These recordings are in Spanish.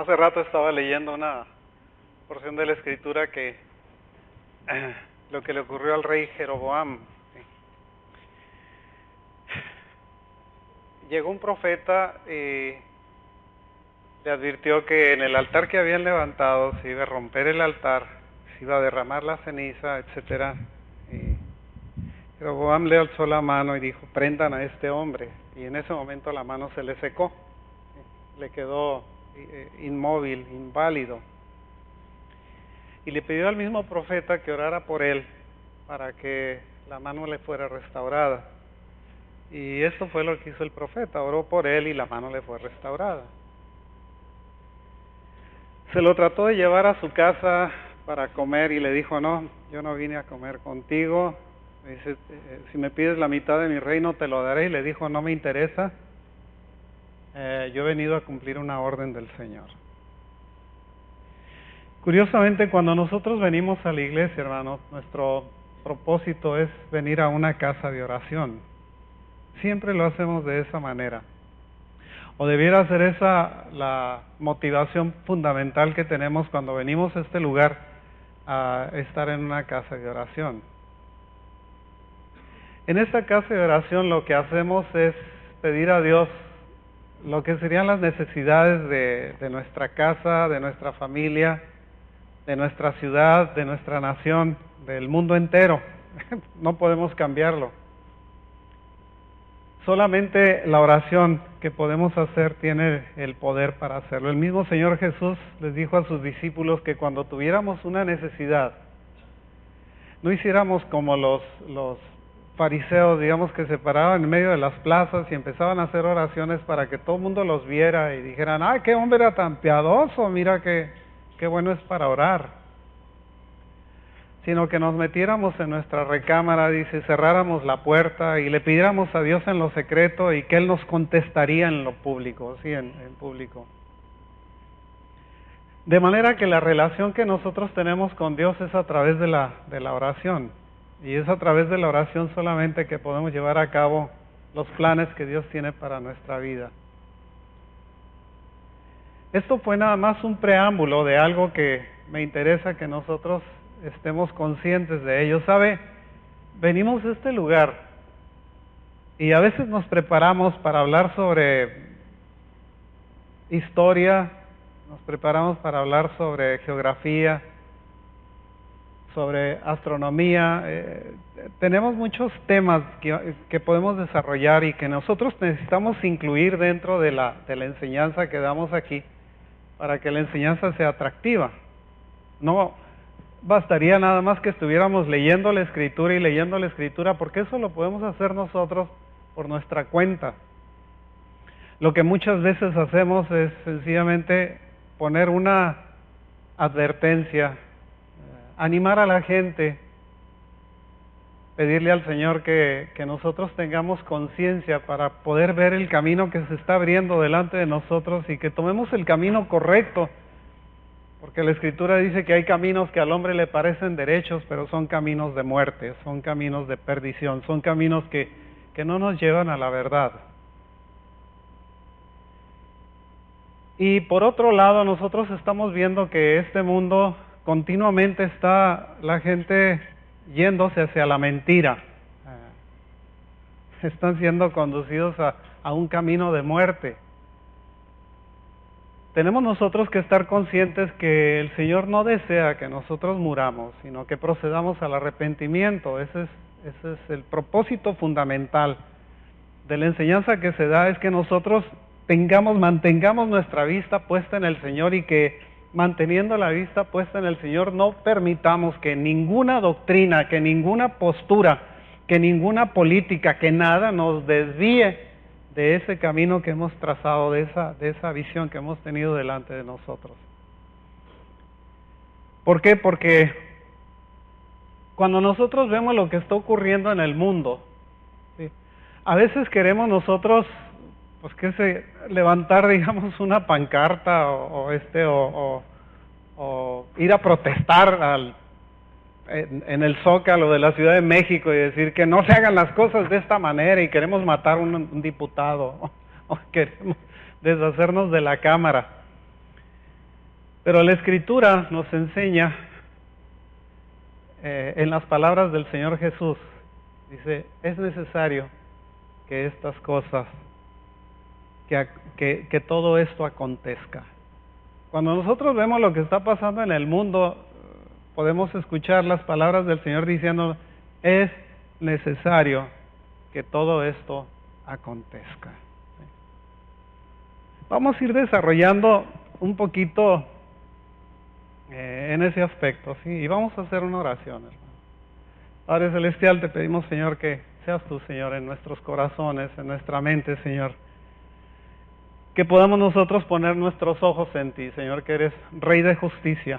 Hace rato estaba leyendo una porción de la escritura que lo que le ocurrió al rey Jeroboam. Llegó un profeta y le advirtió que en el altar que habían levantado se iba a romper el altar, se iba a derramar la ceniza, etcétera. Y Jeroboam le alzó la mano y dijo: prendan a este hombre. Y en ese momento la mano se le secó, le quedó inmóvil, inválido. Y le pidió al mismo profeta que orara por él para que la mano le fuera restaurada. Y esto fue lo que hizo el profeta: oró por él y la mano le fue restaurada. Se lo trató de llevar a su casa para comer y le dijo: no, yo no vine a comer contigo. Me dice: si me pides la mitad de mi reino te lo daré. Y le dijo: no me interesa, yo he venido a cumplir una orden del Señor. Curiosamente, cuando nosotros venimos a la iglesia, hermanos, nuestro propósito es venir a una casa de oración. Siempre lo hacemos de esa manera. O debiera ser esa la motivación fundamental que tenemos cuando venimos a este lugar a estar en una casa de oración. En esta casa de oración lo que hacemos es pedir a Dios lo que serían las necesidades de nuestra casa, de nuestra familia, de nuestra ciudad, de nuestra nación, del mundo entero. No podemos cambiarlo. Solamente la oración que podemos hacer tiene el poder para hacerlo. El mismo Señor Jesús les dijo a sus discípulos que cuando tuviéramos una necesidad, no hiciéramos como los fariseos, digamos, que se paraban en medio de las plazas y empezaban a hacer oraciones para que todo el mundo los viera y dijeran: ¡ay, qué hombre era tan piadoso! Mira qué bueno es para orar. Sino que nos metiéramos en nuestra recámara, dice, cerráramos la puerta y le pidiéramos a Dios en lo secreto y que Él nos contestaría en lo público, sí, en público. De manera que la relación que nosotros tenemos con Dios es a través de la oración. Y es a través de la oración solamente que podemos llevar a cabo los planes que Dios tiene para nuestra vida. Esto fue nada más un preámbulo de algo que me interesa que nosotros estemos conscientes de ello. ¿Sabe? Venimos a este lugar y a veces nos preparamos para hablar sobre historia, nos preparamos para hablar sobre geografía, sobre astronomía. Tenemos muchos temas que podemos desarrollar y que nosotros necesitamos incluir dentro de la enseñanza que damos aquí para que la enseñanza sea atractiva. No bastaría nada más que estuviéramos leyendo la Escritura y leyendo la Escritura, porque eso lo podemos hacer nosotros por nuestra cuenta. Lo que muchas veces hacemos es sencillamente poner una advertencia, animar a la gente, pedirle al Señor que nosotros tengamos conciencia para poder ver el camino que se está abriendo delante de nosotros y que tomemos el camino correcto. Porque la Escritura dice que hay caminos que al hombre le parecen derechos, pero son caminos de muerte, son caminos de perdición, son caminos que no nos llevan a la verdad. Y por otro lado, nosotros estamos viendo que este mundo continuamente está la gente yéndose hacia la mentira. Están siendo conducidos a un camino de muerte. Tenemos nosotros que estar conscientes que el Señor no desea que nosotros muramos, sino que procedamos al arrepentimiento. Ese es el propósito fundamental de la enseñanza que se da, es que nosotros mantengamos nuestra vista puesta en el Señor y que, manteniendo la vista puesta en el Señor, no permitamos que ninguna doctrina, que ninguna postura, que ninguna política, que nada nos desvíe de ese camino que hemos trazado, de esa visión que hemos tenido delante de nosotros. ¿Por qué? Porque cuando nosotros vemos lo que está ocurriendo en el mundo, ¿sí?, a veces queremos nosotros, levantar, digamos, una pancarta o ir a protestar en el Zócalo de la Ciudad de México y decir que no se hagan las cosas de esta manera y queremos matar a un diputado o queremos deshacernos de la Cámara. Pero la Escritura nos enseña en las palabras del Señor Jesús, dice, es necesario que estas cosas, que todo esto acontezca. Cuando nosotros vemos lo que está pasando en el mundo, podemos escuchar las palabras del Señor diciendo, es necesario que todo esto acontezca. Vamos a ir desarrollando un poquito en ese aspecto, ¿sí? Y vamos a hacer una oración, hermano. Padre Celestial, te pedimos, Señor, que seas tú, Señor, en nuestros corazones, en nuestra mente, Señor. Que podamos nosotros poner nuestros ojos en ti, Señor, que eres Rey de justicia,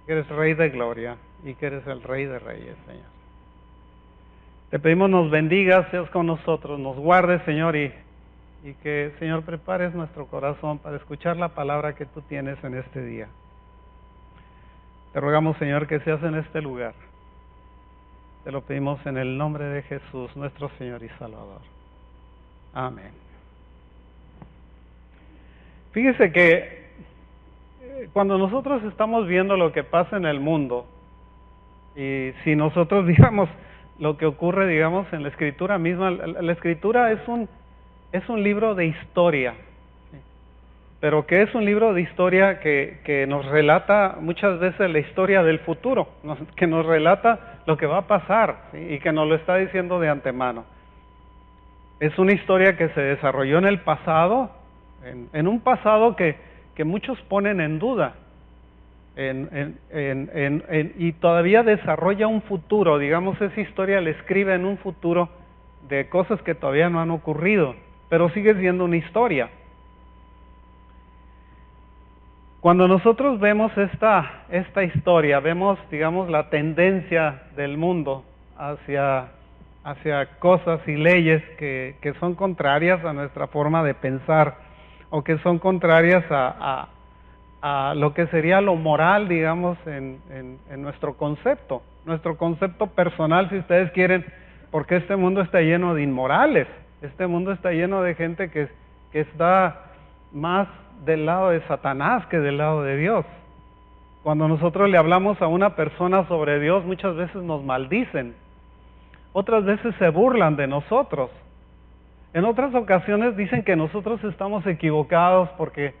que eres Rey de gloria y que eres el Rey de reyes, Señor. Te pedimos nos bendigas, seas con nosotros, nos guardes, Señor, y que, Señor, prepares nuestro corazón para escuchar la palabra que tú tienes en este día. Te rogamos, Señor, que seas en este lugar. Te lo pedimos en el nombre de Jesús, nuestro Señor y Salvador. Amén. Fíjese que cuando nosotros estamos viendo lo que pasa en el mundo, y si nosotros digamos lo que ocurre, digamos, en la Escritura misma, la Escritura es un libro de historia, pero que es un libro de historia que nos relata muchas veces la historia del futuro, que nos relata lo que va a pasar, ¿sí? Y que nos lo está diciendo de antemano. Es una historia que se desarrolló en el pasado, en un pasado que muchos ponen en duda, y todavía desarrolla un futuro, digamos, esa historia le escribe en un futuro de cosas que todavía no han ocurrido, pero sigue siendo una historia. Cuando nosotros vemos esta historia, vemos, digamos, la tendencia del mundo hacia cosas y leyes que son contrarias a nuestra forma de pensar, o que son contrarias a lo que sería lo moral, digamos, en nuestro concepto personal, si ustedes quieren, porque este mundo está lleno de inmorales, este mundo está lleno de gente que está más del lado de Satanás que del lado de Dios. Cuando nosotros le hablamos a una persona sobre Dios, muchas veces nos maldicen, otras veces se burlan de nosotros, en otras ocasiones dicen que nosotros estamos equivocados porque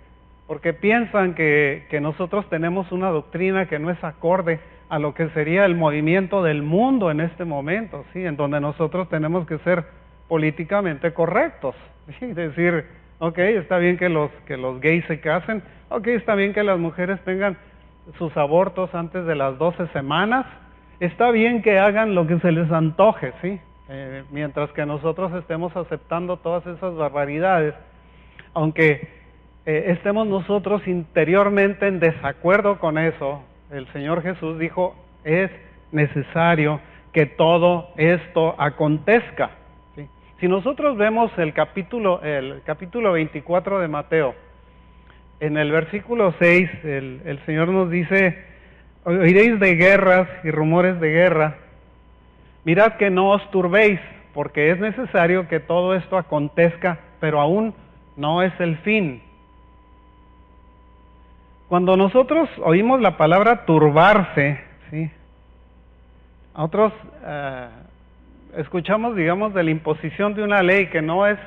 piensan que nosotros tenemos una doctrina que no es acorde a lo que sería el movimiento del mundo en este momento, ¿sí? En donde nosotros tenemos que ser políticamente correctos, ¿sí? Decir, ok, está bien que los gays se casen, ok, está bien que las mujeres tengan sus abortos antes de las 12 semanas, está bien que hagan lo que se les antoje, ¿sí? Mientras que nosotros estemos aceptando todas esas barbaridades, aunque estemos nosotros interiormente en desacuerdo con eso, el Señor Jesús dijo, es necesario que todo esto acontezca. ¿Sí? Si nosotros vemos el capítulo 24 de Mateo, en el versículo 6, el Señor nos dice, oiréis de guerras y rumores de guerra, mirad que no os turbéis, porque es necesario que todo esto acontezca, pero aún no es el fin. Cuando nosotros oímos la palabra turbarse, ¿sí? Nosotros escuchamos, digamos, de la imposición de una ley que no es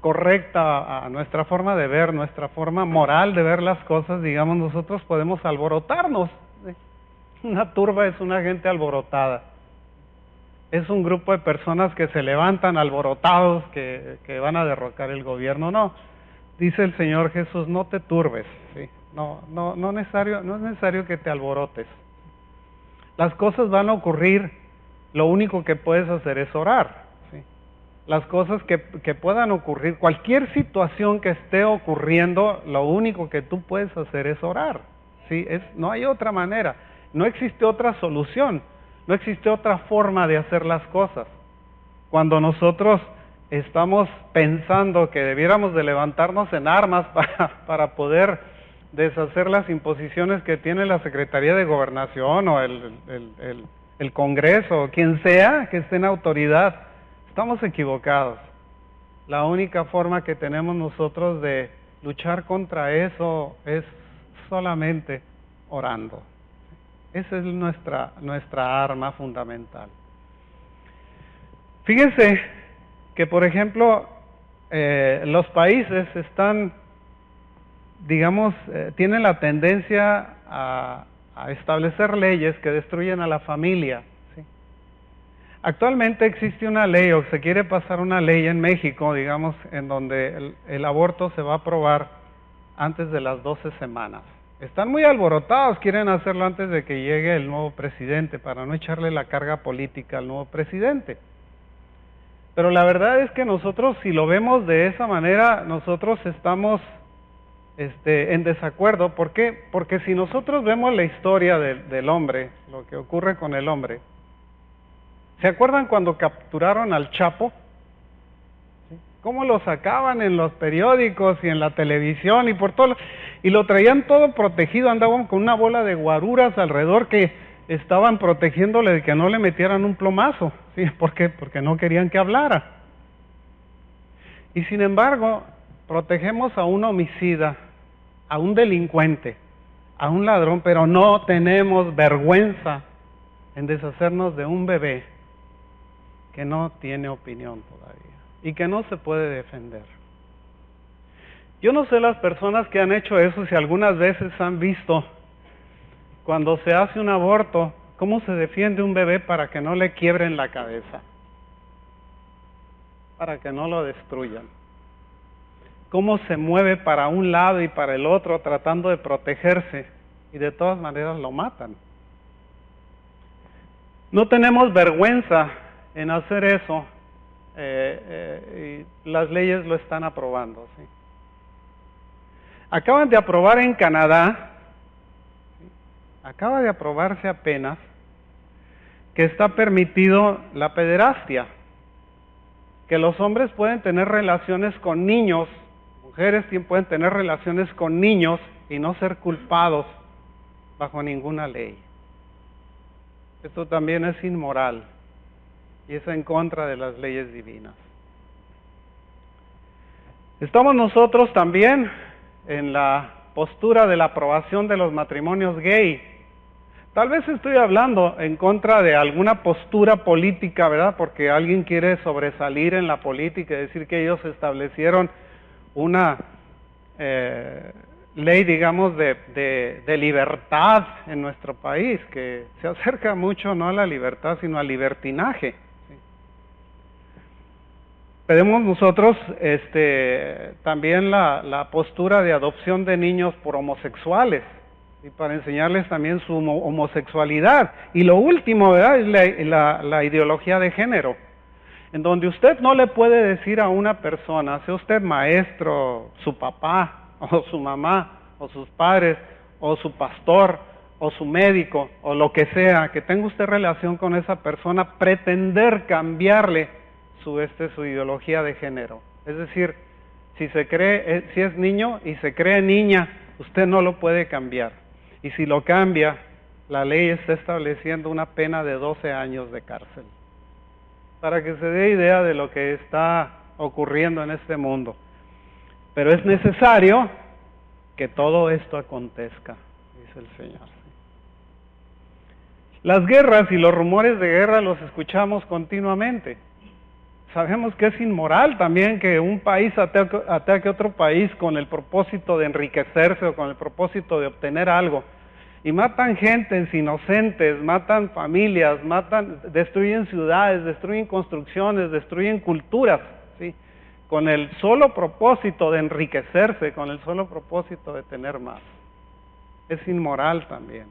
correcta a nuestra forma de ver, nuestra forma moral de ver las cosas, digamos, nosotros podemos alborotarnos, ¿sí? Una turba es una gente alborotada, es un grupo de personas que se levantan alborotados, que van a derrocar el gobierno. No, dice el Señor Jesús, no te turbes, ¿sí? No es necesario que te alborotes. Las cosas van a ocurrir, lo único que puedes hacer es orar, ¿sí? Las cosas que puedan ocurrir, cualquier situación que esté ocurriendo, lo único que tú puedes hacer es orar, ¿sí? No hay otra manera, no existe otra solución, no existe otra forma de hacer las cosas. Cuando nosotros estamos pensando que debiéramos de levantarnos en armas para poder deshacer las imposiciones que tiene la Secretaría de Gobernación o el Congreso, o quien sea que esté en autoridad, estamos equivocados. La única forma que tenemos nosotros de luchar contra eso es solamente orando. Esa es nuestra arma fundamental. Fíjense que, por ejemplo, los países están, digamos, tienen la tendencia a establecer leyes que destruyen a la familia. ¿Sí? Actualmente existe una ley, o se quiere pasar una ley en México, digamos, en donde el aborto se va a aprobar antes de las 12 semanas. Están muy alborotados, quieren hacerlo antes de que llegue el nuevo presidente, para no echarle la carga política al nuevo presidente. Pero la verdad es que nosotros, si lo vemos de esa manera, nosotros estamos en desacuerdo. ¿Por qué? Porque si nosotros vemos la historia del hombre, lo que ocurre con el hombre, ¿se acuerdan cuando capturaron al Chapo? ¿Cómo lo sacaban en los periódicos y en la televisión y por todo? Y lo traían todo protegido, andaban con una bola de guaruras alrededor que estaban protegiéndole de que no le metieran un plomazo. ¿Sí? ¿Por qué? Porque no querían que hablara. Y sin embargo, protegemos a un homicida, a un delincuente, a un ladrón, pero no tenemos vergüenza en deshacernos de un bebé que no tiene opinión todavía y que no se puede defender. Yo no sé las personas que han hecho eso, si algunas veces han visto cuando se hace un aborto, cómo se defiende un bebé para que no le quiebren la cabeza, para que no lo destruyan. Cómo se mueve para un lado y para el otro tratando de protegerse y de todas maneras lo matan. No tenemos vergüenza en hacer eso y las leyes lo están aprobando. ¿Sí? Acaban de aprobar en Canadá, acaba de aprobarse apenas, que está permitido la pederastia, que los hombres pueden tener relaciones con niños, mujeres pueden tener relaciones con niños y no ser culpados bajo ninguna ley. Esto también es inmoral y es en contra de las leyes divinas. Estamos nosotros también en la postura de la aprobación de los matrimonios gay. Tal vez estoy hablando en contra de alguna postura política, ¿verdad? Porque alguien quiere sobresalir en la política y decir que ellos establecieron una ley, digamos, de libertad en nuestro país, que se acerca mucho no a la libertad, sino al libertinaje. ¿Sí? Tenemos nosotros también la postura de adopción de niños por homosexuales, y para enseñarles también su homosexualidad. Y lo último, ¿verdad?, es la ideología de género, en donde usted no le puede decir a una persona, sea usted maestro, su papá, o su mamá, o sus padres, o su pastor, o su médico, o lo que sea, que tenga usted relación con esa persona, pretender cambiarle su ideología de género. Es decir, si es niño y se cree niña, usted no lo puede cambiar. Y si lo cambia, la ley está estableciendo una pena de 12 años de cárcel. Para que se dé idea de lo que está ocurriendo en este mundo. Pero es necesario que todo esto acontezca, dice el Señor. Las guerras y los rumores de guerra los escuchamos continuamente. Sabemos que es inmoral también que un país ataque a otro país con el propósito de enriquecerse o con el propósito de obtener algo. Y matan gentes inocentes, matan familias, destruyen ciudades, destruyen construcciones, destruyen culturas, ¿sí? Con el solo propósito de enriquecerse, con el solo propósito de tener más. Es inmoral también.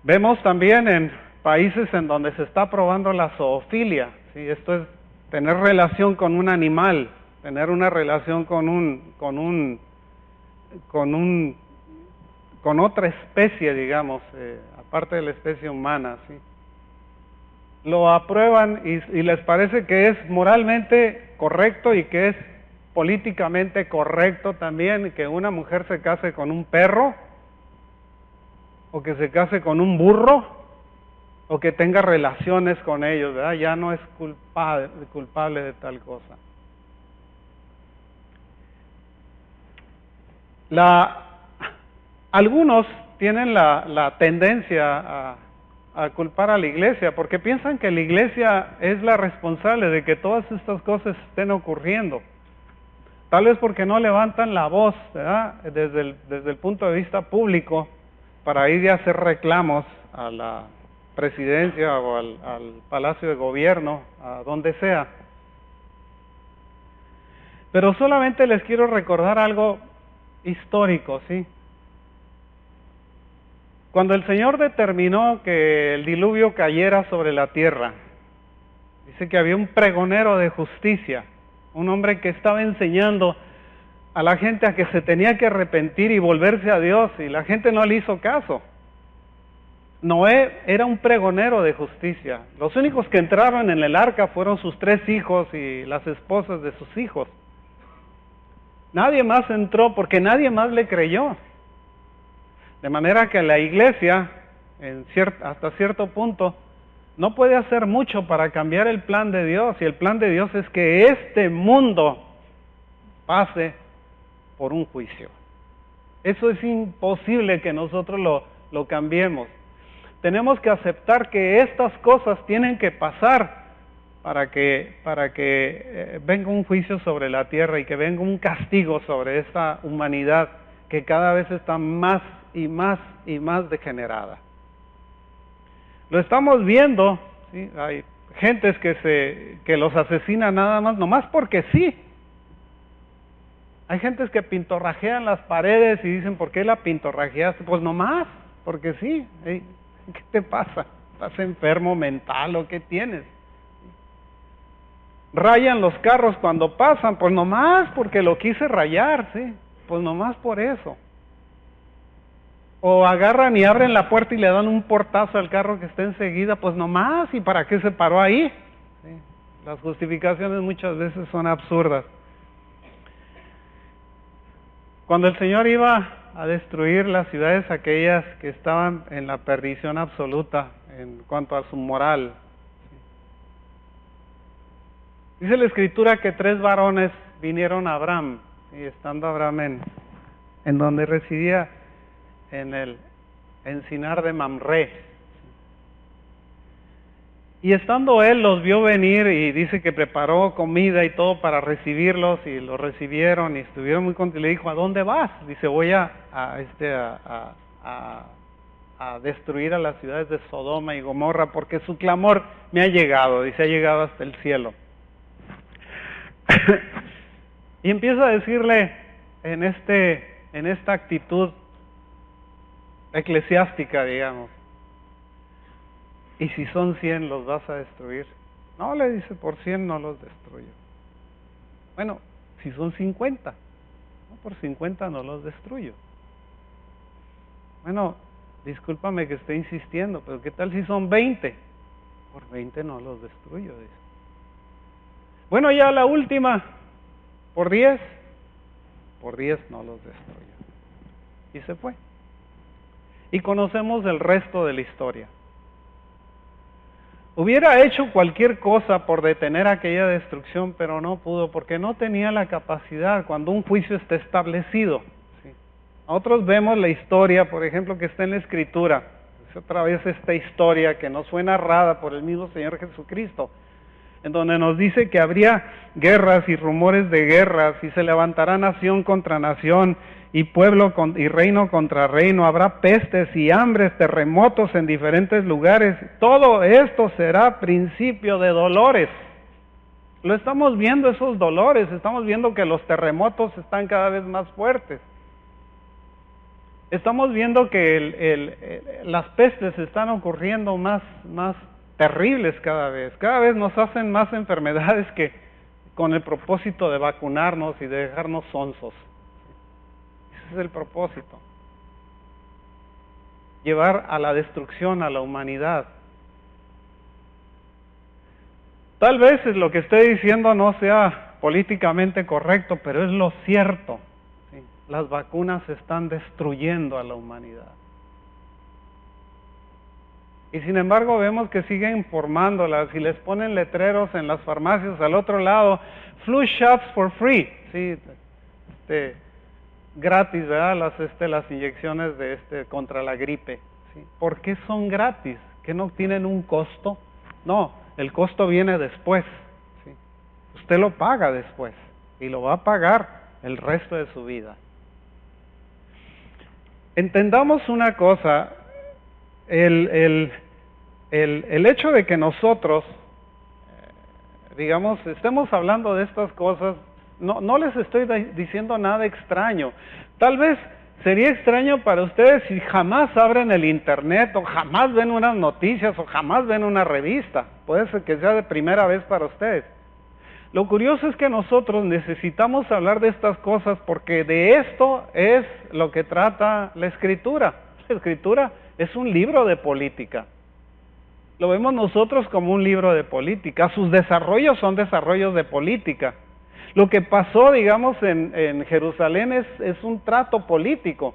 Vemos también en países en donde se está aprobando la zoofilia, ¿sí? Esto es tener relación con un animal, tener una relación con otra especie, digamos, aparte de la especie humana, ¿sí? Lo aprueban y les parece que es moralmente correcto y que es políticamente correcto también que una mujer se case con un perro, o que se case con un burro, o que tenga relaciones con ellos, ¿verdad? Ya no es culpable de tal cosa. Algunos tienen la tendencia a culpar a la iglesia porque piensan que la iglesia es la responsable de que todas estas cosas estén ocurriendo. Tal vez porque no levantan la voz, ¿verdad? Desde el punto de vista público para ir a hacer reclamos a la presidencia o al palacio de gobierno, a donde sea. Pero solamente les quiero recordar algo histórico, ¿sí? Cuando el Señor determinó que el diluvio cayera sobre la tierra, dice que había un pregonero de justicia, un hombre que estaba enseñando a la gente a que se tenía que arrepentir y volverse a Dios, y la gente no le hizo caso. Noé era un pregonero de justicia. Los únicos que entraron en el arca fueron sus 3 hijos y las esposas de sus hijos. Nadie más entró porque nadie más le creyó. De manera que la iglesia, hasta cierto punto, no puede hacer mucho para cambiar el plan de Dios. Y el plan de Dios es que este mundo pase por un juicio. Eso es imposible que nosotros lo cambiemos. Tenemos que aceptar que estas cosas tienen que pasar para que venga un juicio sobre la tierra y que venga un castigo sobre esta humanidad que cada vez está más y más y más degenerada. Lo estamos viendo, ¿sí? Hay gentes que los asesinan nomás porque sí. Hay gentes que pintorrajean las paredes y dicen, ¿por qué la pintorrajeaste? Pues nomás, porque sí. ¿Qué te pasa? ¿Estás enfermo mental o qué tienes? Rayan los carros cuando pasan, pues nomás porque lo quise rayar, ¿sí? Pues nomás por eso. O agarran y abren la puerta y le dan un portazo al carro que está enseguida, pues nomás, ¿y para qué se paró ahí? ¿Sí? Las justificaciones muchas veces son absurdas. Cuando el Señor iba a destruir las ciudades aquellas que estaban en la perdición absoluta en cuanto a su moral, dice la Escritura que 3 varones vinieron a Abraham, y estando Abraham en donde residía, en el encinar de Mamre. Y estando él, los vio venir y dice que preparó comida y todo para recibirlos, y los recibieron y estuvieron muy contentos. Le dijo, ¿a dónde vas? Dice, voy a destruir a las ciudades de Sodoma y Gomorra porque su clamor me ha llegado, dice, ha llegado hasta el cielo. Y empieza a decirle en esta actitud eclesiástica, digamos, ¿y si son 100 los vas a destruir? No, le dice, por 100 no los destruyo. Bueno, si son 50, no, por 50 no los destruyo. Bueno, discúlpame que esté insistiendo, pero ¿qué tal si son 20? Por 20 no los destruyo, dice. Bueno, ya la última, por 10 no los destruyo. Y se fue. Y conocemos el resto de la historia. Hubiera hecho cualquier cosa por detener aquella destrucción, pero no pudo, porque no tenía la capacidad cuando un juicio está establecido. ¿Sí? Nosotros vemos la historia, por ejemplo, que está en la Escritura. Es otra vez esta historia que nos fue narrada por el mismo Señor Jesucristo, en donde nos dice que habría guerras y rumores de guerras, y se levantará nación contra nación, y pueblo y reino contra reino, habrá pestes y hambres, terremotos en diferentes lugares. Todo esto será principio de dolores. Lo estamos viendo, esos dolores, estamos viendo que los terremotos están cada vez más fuertes. Estamos viendo que las pestes están ocurriendo más terribles cada vez nos hacen más enfermedades que con el propósito de vacunarnos y de dejarnos sonsos. Ese es el propósito. Llevar a la destrucción a la humanidad. Tal vez lo que estoy diciendo no sea políticamente correcto, pero es lo cierto. ¿Sí? Las vacunas están destruyendo a la humanidad. Y sin embargo vemos que siguen formándolas y les ponen letreros en las farmacias al otro lado, flu shots for free. Sí, gratis, ¿verdad? Las inyecciones contra la gripe. ¿Sí? ¿Por qué son gratis? ¿Que no tienen un costo? No, el costo viene después. ¿Sí? Usted lo paga después y lo va a pagar el resto de su vida. Entendamos una cosa, el hecho de que nosotros, digamos, estemos hablando de estas cosas, no les estoy diciendo nada extraño. Tal vez sería extraño para ustedes si jamás abren el internet, o jamás ven unas noticias, o jamás ven una revista. Puede ser que sea de primera vez para ustedes. Lo curioso es que nosotros necesitamos hablar de estas cosas porque de esto es lo que trata la Escritura. La Escritura es un libro de política. Lo vemos nosotros como un libro de política. Sus desarrollos son desarrollos de política. Lo que pasó, digamos, en Jerusalén es un trato político.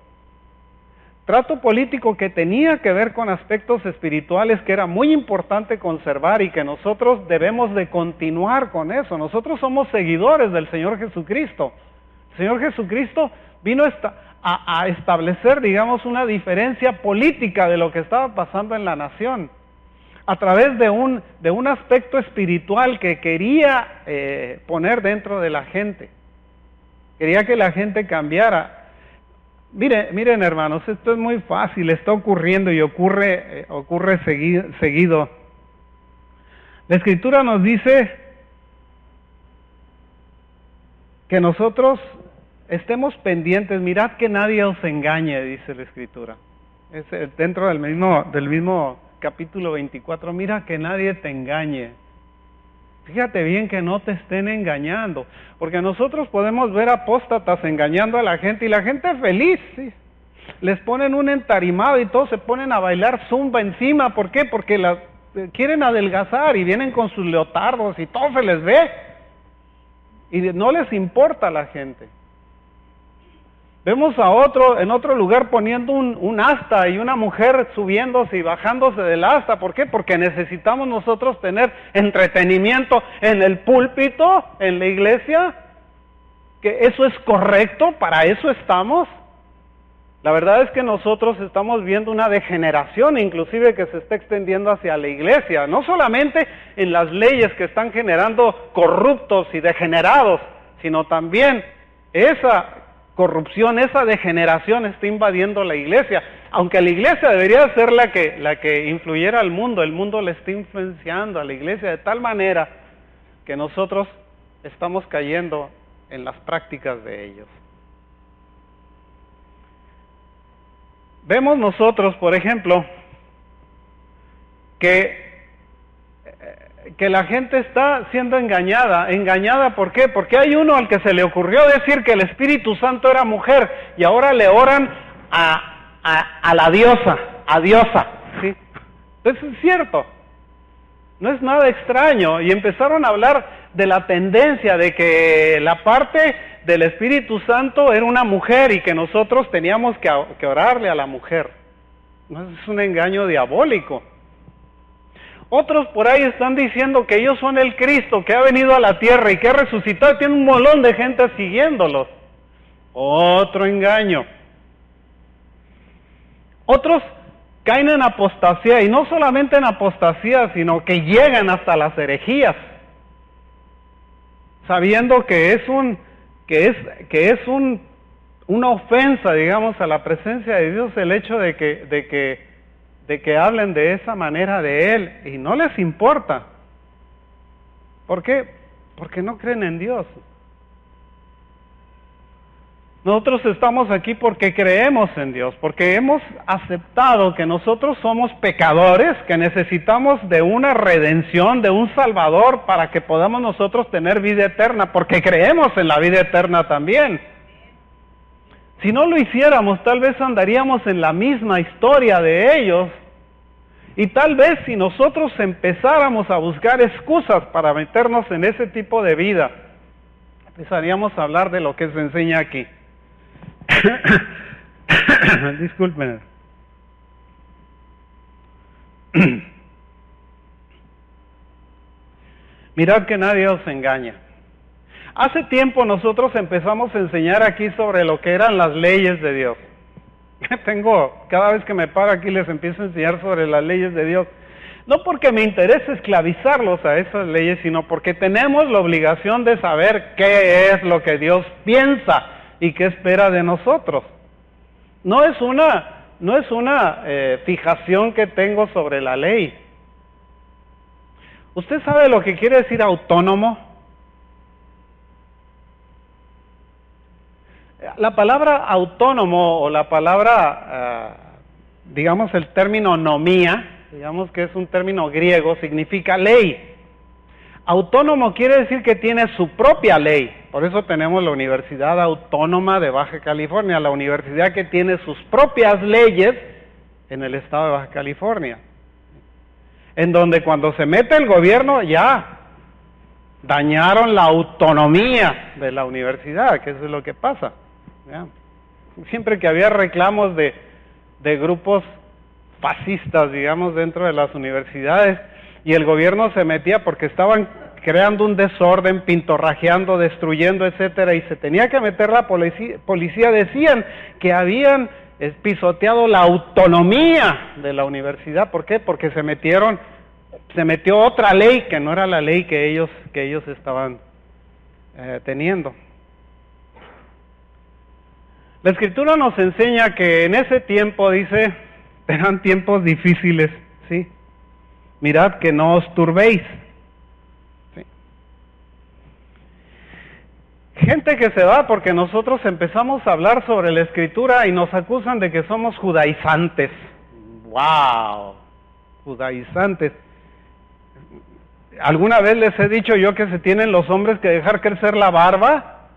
Trato político que tenía que ver con aspectos espirituales que era muy importante conservar y que nosotros debemos de continuar con eso. Nosotros somos seguidores del Señor Jesucristo. El Señor Jesucristo vino a establecer, digamos, una diferencia política de lo que estaba pasando en la nación, a través de un aspecto espiritual que quería poner dentro de la gente. Quería que la gente cambiara. Miren hermanos, esto es muy fácil, está ocurriendo y ocurre seguido. La Escritura nos dice que nosotros estemos pendientes, mirad que nadie os engañe, dice la Escritura. Es dentro del mismo capítulo 24, mira que nadie te engañe. Fíjate bien que no te estén engañando, porque nosotros podemos ver apóstatas engañando a la gente y la gente feliz, ¿sí? Les ponen un entarimado y todos se ponen a bailar zumba encima. ¿Por qué? Porque quieren adelgazar y vienen con sus leotardos y todo se les ve y no les importa a la gente. Vemos en otro lugar poniendo un asta y una mujer subiéndose y bajándose del asta. ¿Por qué? Porque necesitamos nosotros tener entretenimiento en el púlpito, en la iglesia. ¿Que eso es correcto? ¿Para eso estamos? La verdad es que nosotros estamos viendo una degeneración inclusive que se está extendiendo hacia la iglesia. No solamente en las leyes que están generando corruptos y degenerados, sino también esa corrupción, esa degeneración está invadiendo la iglesia, aunque la iglesia debería ser la que influyera al mundo, el mundo le está influenciando a la iglesia de tal manera que nosotros estamos cayendo en las prácticas de ellos. Vemos nosotros, por ejemplo, que la gente está siendo engañada, ¿por qué? Porque hay uno al que se le ocurrió decir que el Espíritu Santo era mujer y ahora le oran a la diosa, ¿sí? Entonces es cierto, no es nada extraño, y empezaron a hablar de la tendencia de que la parte del Espíritu Santo era una mujer y que nosotros teníamos que orarle a la mujer. No, es un engaño diabólico. Otros por ahí están diciendo que ellos son el Cristo que ha venido a la tierra y que ha resucitado y tiene un molón de gente siguiéndolos. Otro engaño. Otros caen en apostasía, y no solamente en apostasía, sino que llegan hasta las herejías, sabiendo que es una ofensa, digamos, a la presencia de Dios el hecho de que hablen de esa manera de Él, y no les importa. ¿Por qué? Porque no creen en Dios. Nosotros estamos aquí porque creemos en Dios, porque hemos aceptado que nosotros somos pecadores, que necesitamos de una redención, de un Salvador para que podamos nosotros tener vida eterna, porque creemos en la vida eterna también. Si no lo hiciéramos, tal vez andaríamos en la misma historia de ellos, y tal vez si nosotros empezáramos a buscar excusas para meternos en ese tipo de vida, empezaríamos a hablar de lo que se enseña aquí. Disculpen. Mirad que nadie os engaña. Hace tiempo nosotros empezamos a enseñar aquí sobre lo que eran las leyes de Dios. Cada vez que me paro aquí les empiezo a enseñar sobre las leyes de Dios. No porque me interese esclavizarlos a esas leyes, sino porque tenemos la obligación de saber qué es lo que Dios piensa y qué espera de nosotros. No es una fijación que tengo sobre la ley. ¿Usted sabe lo que quiere decir autónomo? La palabra autónomo o la palabra, digamos el término nomía, digamos que es un término griego, significa ley. Autónomo quiere decir que tiene su propia ley. Por eso tenemos la Universidad Autónoma de Baja California, la universidad que tiene sus propias leyes en el estado de Baja California. En donde cuando se mete el gobierno ya dañaron la autonomía de la universidad, que eso es lo que pasa. ¿Ya? Siempre que había reclamos de grupos fascistas, digamos, dentro de las universidades, y el gobierno se metía porque estaban creando un desorden, pintorrajeando, destruyendo, etcétera, y se tenía que meter la policía, decían que habían pisoteado la autonomía de la universidad. ¿Por qué? Porque se metió otra ley que no era la ley que ellos estaban teniendo. La Escritura nos enseña que en ese tiempo, dice, eran tiempos difíciles, ¿sí? Mirad que no os turbéis. ¿Sí? Gente que se va porque nosotros empezamos a hablar sobre la Escritura y nos acusan de que somos judaizantes. ¡Wow! Judaizantes. ¿Alguna vez les he dicho yo que se tienen los hombres que dejar crecer la barba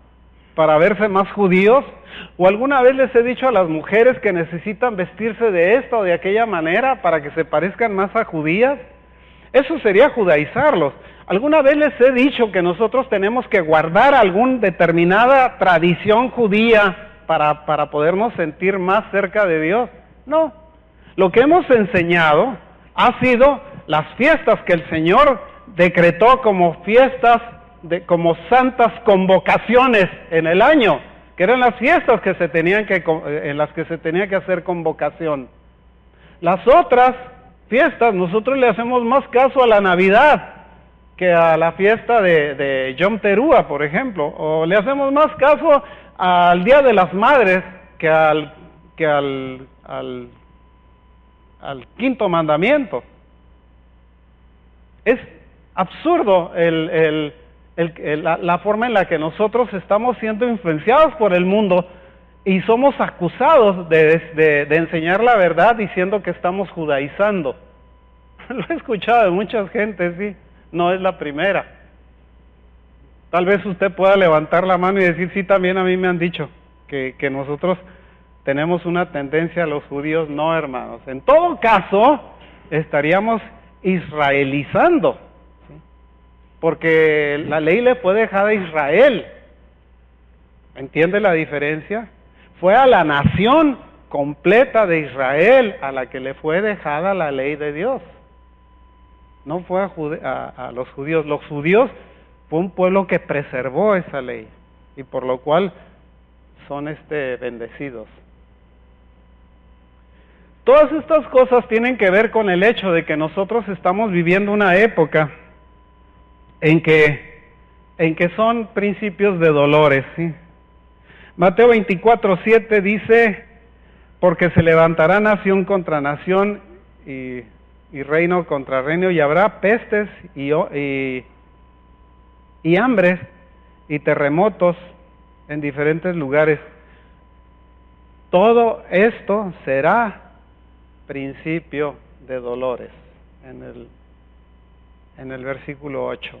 para verse más judíos? ¿O alguna vez les he dicho a las mujeres que necesitan vestirse de esta o de aquella manera para que se parezcan más a judías? Eso sería judaizarlos. ¿Alguna vez les he dicho que nosotros tenemos que guardar alguna determinada tradición judía para podernos sentir más cerca de Dios? No. Lo que hemos enseñado ha sido las fiestas que el Señor decretó como fiestas, como santas convocaciones en el año, que eran las fiestas que en las que se tenía que hacer convocación. Las otras fiestas, nosotros le hacemos más caso a la Navidad que a la fiesta de Yom Teruah, por ejemplo, o le hacemos más caso al Día de las Madres que al quinto mandamiento. Es absurdo la forma en la que nosotros estamos siendo influenciados por el mundo y somos acusados de enseñar la verdad diciendo que estamos judaizando. Lo he escuchado de mucha gente, sí, no es la primera. Tal vez usted pueda levantar la mano y decir, sí, también a mí me han dicho que nosotros tenemos una tendencia a los judíos. No, hermanos. En todo caso, estaríamos israelizando, ¿sí? Porque la ley le fue dejada a Israel. ¿Entiende la diferencia? Fue a la nación completa de Israel a la que le fue dejada la ley de Dios. No fue a los judíos. Los judíos fue un pueblo que preservó esa ley y por lo cual son bendecidos. Todas estas cosas tienen que ver con el hecho de que nosotros estamos viviendo una época en que son principios de dolores, ¿sí? Mateo 24:7 dice, porque se levantará nación contra nación y reino contra reino, y habrá pestes y hambres y terremotos en diferentes lugares. Todo esto será principio de dolores, en el versículo 8.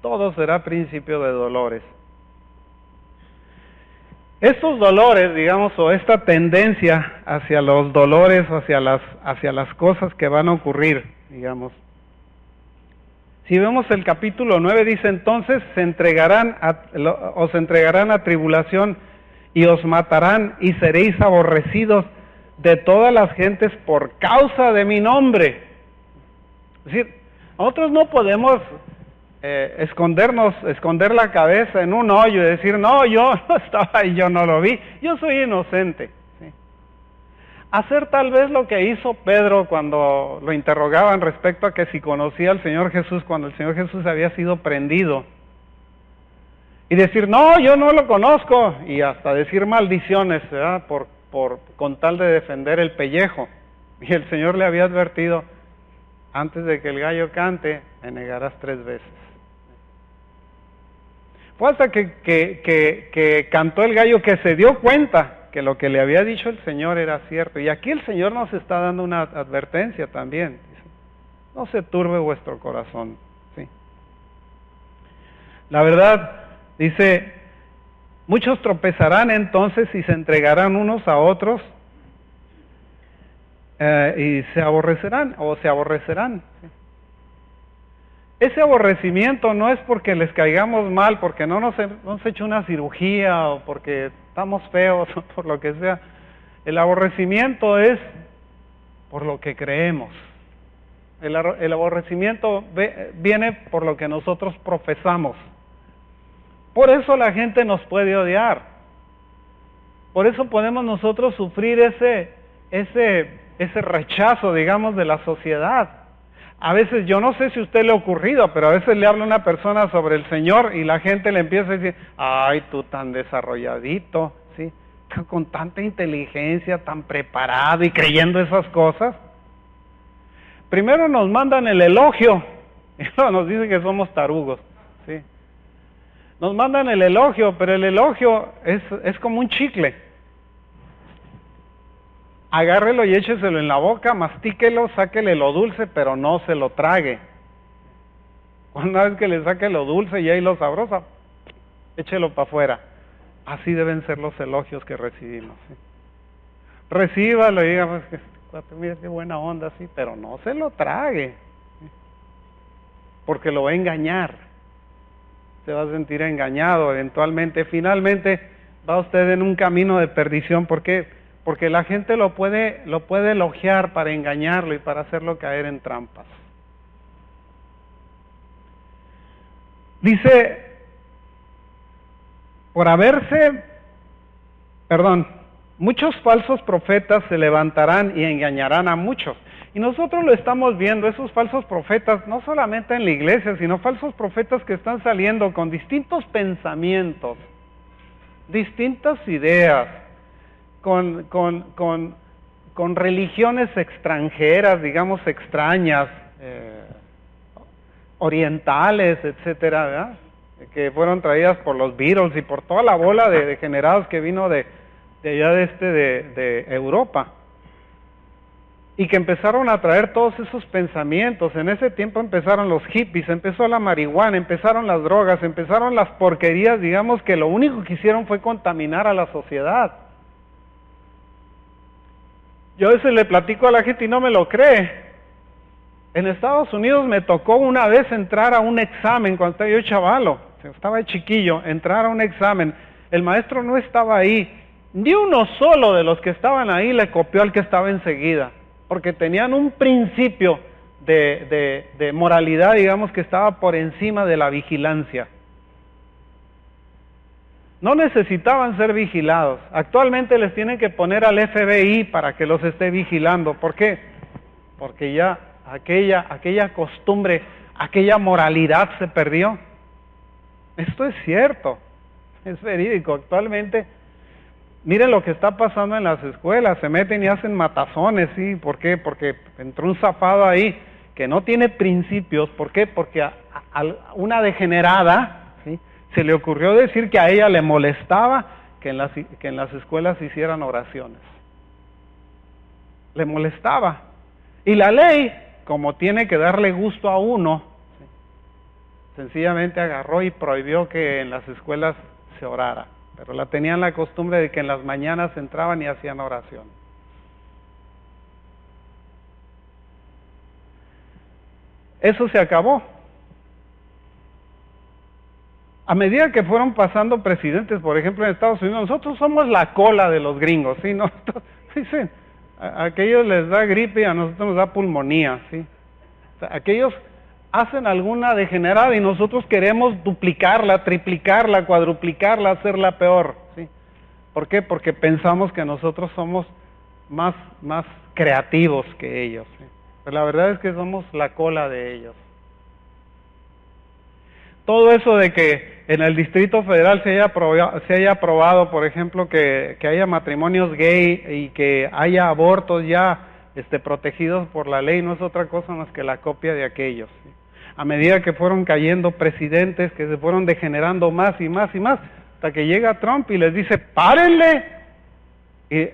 Todo será principio de dolores. Estos dolores, digamos, o esta tendencia hacia los dolores, hacia las cosas que van a ocurrir, digamos. Si vemos el capítulo 9, dice, entonces os entregarán a tribulación y os matarán y seréis aborrecidos de todas las gentes por causa de mi nombre. Es decir, nosotros no podemos esconder la cabeza en un hoyo y decir, no, yo no estaba ahí, yo no lo vi, yo soy inocente. ¿Sí? Hacer tal vez lo que hizo Pedro cuando lo interrogaban respecto a que si conocía al Señor Jesús, cuando el Señor Jesús había sido prendido. Y decir, no, yo no lo conozco, y hasta decir maldiciones, ¿verdad? Con tal de defender el pellejo. Y el Señor le había advertido, antes de que el gallo cante, me negarás 3 veces. Fue hasta que cantó el gallo que se dio cuenta que lo que le había dicho el Señor era cierto. Y aquí el Señor nos está dando una advertencia también. Dice, no se turbe vuestro corazón. ¿Sí? La verdad, dice, muchos tropezarán entonces y se entregarán unos a otros y se aborrecerán. ¿Sí? Ese aborrecimiento no es porque les caigamos mal, porque no nos hemos hecho una cirugía o porque estamos feos o por lo que sea. El aborrecimiento es por lo que creemos. El aborrecimiento viene por lo que nosotros profesamos. Por eso la gente nos puede odiar. Por eso podemos nosotros sufrir ese rechazo, digamos, de la sociedad. A veces, yo no sé si a usted le ha ocurrido, pero a veces le habla una persona sobre el Señor y la gente le empieza a decir, ay, tú tan desarrolladito, ¿sí? Con tanta inteligencia, tan preparado y creyendo esas cosas. Primero nos mandan el elogio y luego nos dicen que somos tarugos, ¿sí? Nos mandan el elogio, pero el elogio es como un chicle. Agárrelo y écheselo en la boca, mastíquelo, sáquele lo dulce, pero no se lo trague. Una vez que le saque lo dulce y ahí lo sabroso, échelo para afuera. Así deben ser los elogios que recibimos. ¿Sí? Recíbalo y diga, pues, mira qué buena onda, sí, pero no se lo trague. ¿Sí? Porque lo va a engañar. Se va a sentir engañado eventualmente. Finalmente va usted en un camino de perdición. ¿Por qué? Porque la gente lo puede elogiar para engañarlo y para hacerlo caer en trampas. Dice, muchos falsos profetas se levantarán y engañarán a muchos. Y nosotros lo estamos viendo, esos falsos profetas, no solamente en la iglesia, sino falsos profetas que están saliendo con distintos pensamientos, distintas ideas, con religiones extranjeras, digamos extrañas, orientales, etcétera, ¿verdad? Que fueron traídas por los Beatles y por toda la bola de degenerados que vino de allá de Europa, y que empezaron a traer todos esos pensamientos. En ese tiempo empezaron los hippies, empezó la marihuana, empezaron las drogas, empezaron las porquerías, digamos, que lo único que hicieron fue contaminar a la sociedad. Yo a veces le platico a la gente y no me lo cree. En Estados Unidos me tocó una vez entrar a un examen cuando estaba yo chavalo, estaba chiquillo, entrar a un examen. El maestro no estaba ahí. Ni uno solo de los que estaban ahí le copió al que estaba enseguida, porque tenían un principio de moralidad, digamos, que estaba por encima de la vigilancia. No necesitaban ser vigilados. Actualmente les tienen que poner al FBI para que los esté vigilando. ¿Por qué? Porque ya aquella costumbre, aquella moralidad se perdió. Esto es cierto, es verídico. Actualmente, miren lo que está pasando en las escuelas, se meten y hacen matazones, ¿sí? ¿Por qué? Porque entró un zafado ahí que no tiene principios. ¿Por qué? Porque a una degenerada, ¿sí?, se le ocurrió decir que a ella le molestaba que en las escuelas se hicieran oraciones. Le molestaba. Y la ley, como tiene que darle gusto a uno, ¿sí?, sencillamente agarró y prohibió que en las escuelas se orara. Pero tenían la costumbre de que en las mañanas entraban y hacían oración. Eso se acabó. A medida que fueron pasando presidentes, por ejemplo en Estados Unidos, nosotros somos la cola de los gringos, ¿sí? ¿No? Dicen, a aquellos les da gripe y a nosotros nos da pulmonía, ¿sí? O sea, aquellos hacen alguna degenerada y nosotros queremos duplicarla, triplicarla, cuadruplicarla, hacerla peor, ¿sí? ¿Por qué? Porque pensamos que nosotros somos más creativos que ellos, ¿sí? Pero la verdad es que somos la cola de ellos. Todo eso de que en el Distrito Federal se haya aprobado, por ejemplo, que haya matrimonios gay y que haya abortos ya protegidos por la ley, no es otra cosa más que la copia de aquellos, ¿sí? A medida que fueron cayendo presidentes, que se fueron degenerando más y más y más, hasta que llega Trump y les dice, ¡párenle! Y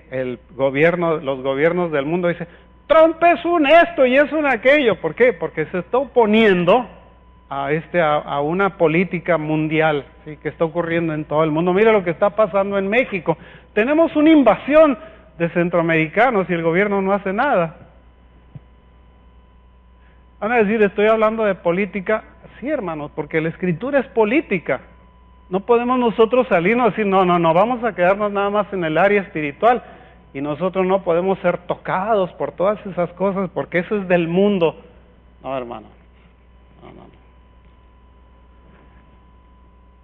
los gobiernos del mundo dicen, Trump es un esto y es un aquello. ¿Por qué? Porque se está oponiendo a una política mundial, ¿sí? Que está ocurriendo en todo el mundo. Mira lo que está pasando en México. Tenemos una invasión de centroamericanos y el gobierno no hace nada. Van a decir, estoy hablando de política. Sí, hermanos, porque la escritura es política. No podemos nosotros salirnos y decir, no, vamos a quedarnos nada más en el área espiritual y nosotros no podemos ser tocados por todas esas cosas porque eso es del mundo. No, hermano, no.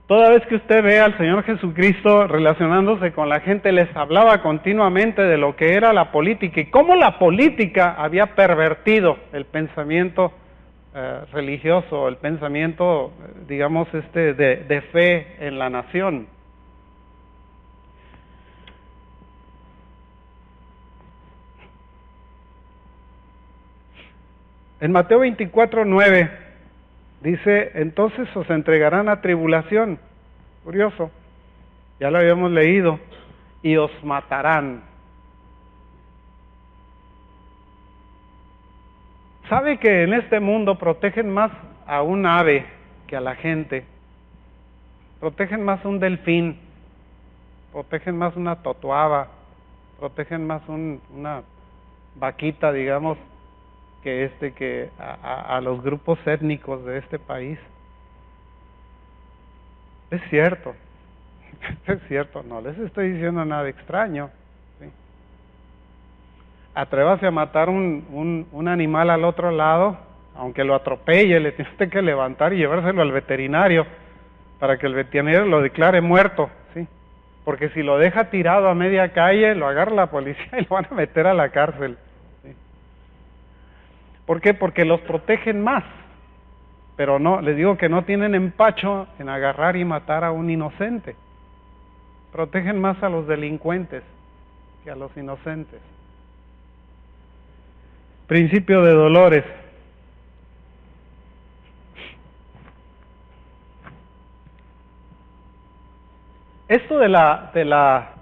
Toda vez que usted ve al Señor Jesucristo relacionándose con la gente, les hablaba continuamente de lo que era la política y cómo la política había pervertido el pensamiento religioso, el pensamiento, digamos, de fe en la nación. En Mateo 24:9 dice, entonces os entregarán a tribulación. Curioso, ya lo habíamos leído, y os matarán. ¿Sabe que en este mundo protegen más a un ave que a la gente? Protegen más un delfín, protegen más una totoaba, protegen más una vaquita, digamos, que a los grupos étnicos de este país. Es cierto, no les estoy diciendo nada extraño, ¿sí? Atrévase a matar un animal al otro lado, aunque lo atropelle, le tiene usted que levantar y llevárselo al veterinario para que el veterinario lo declare muerto, ¿sí? Porque si lo deja tirado a media calle, lo agarra la policía y lo van a meter a la cárcel, ¿sí? ¿Por qué? Porque los protegen más, pero no, les digo que no tienen empacho en agarrar y matar a un inocente. Protegen más a los delincuentes que a los inocentes. Principio de dolores. Esto de la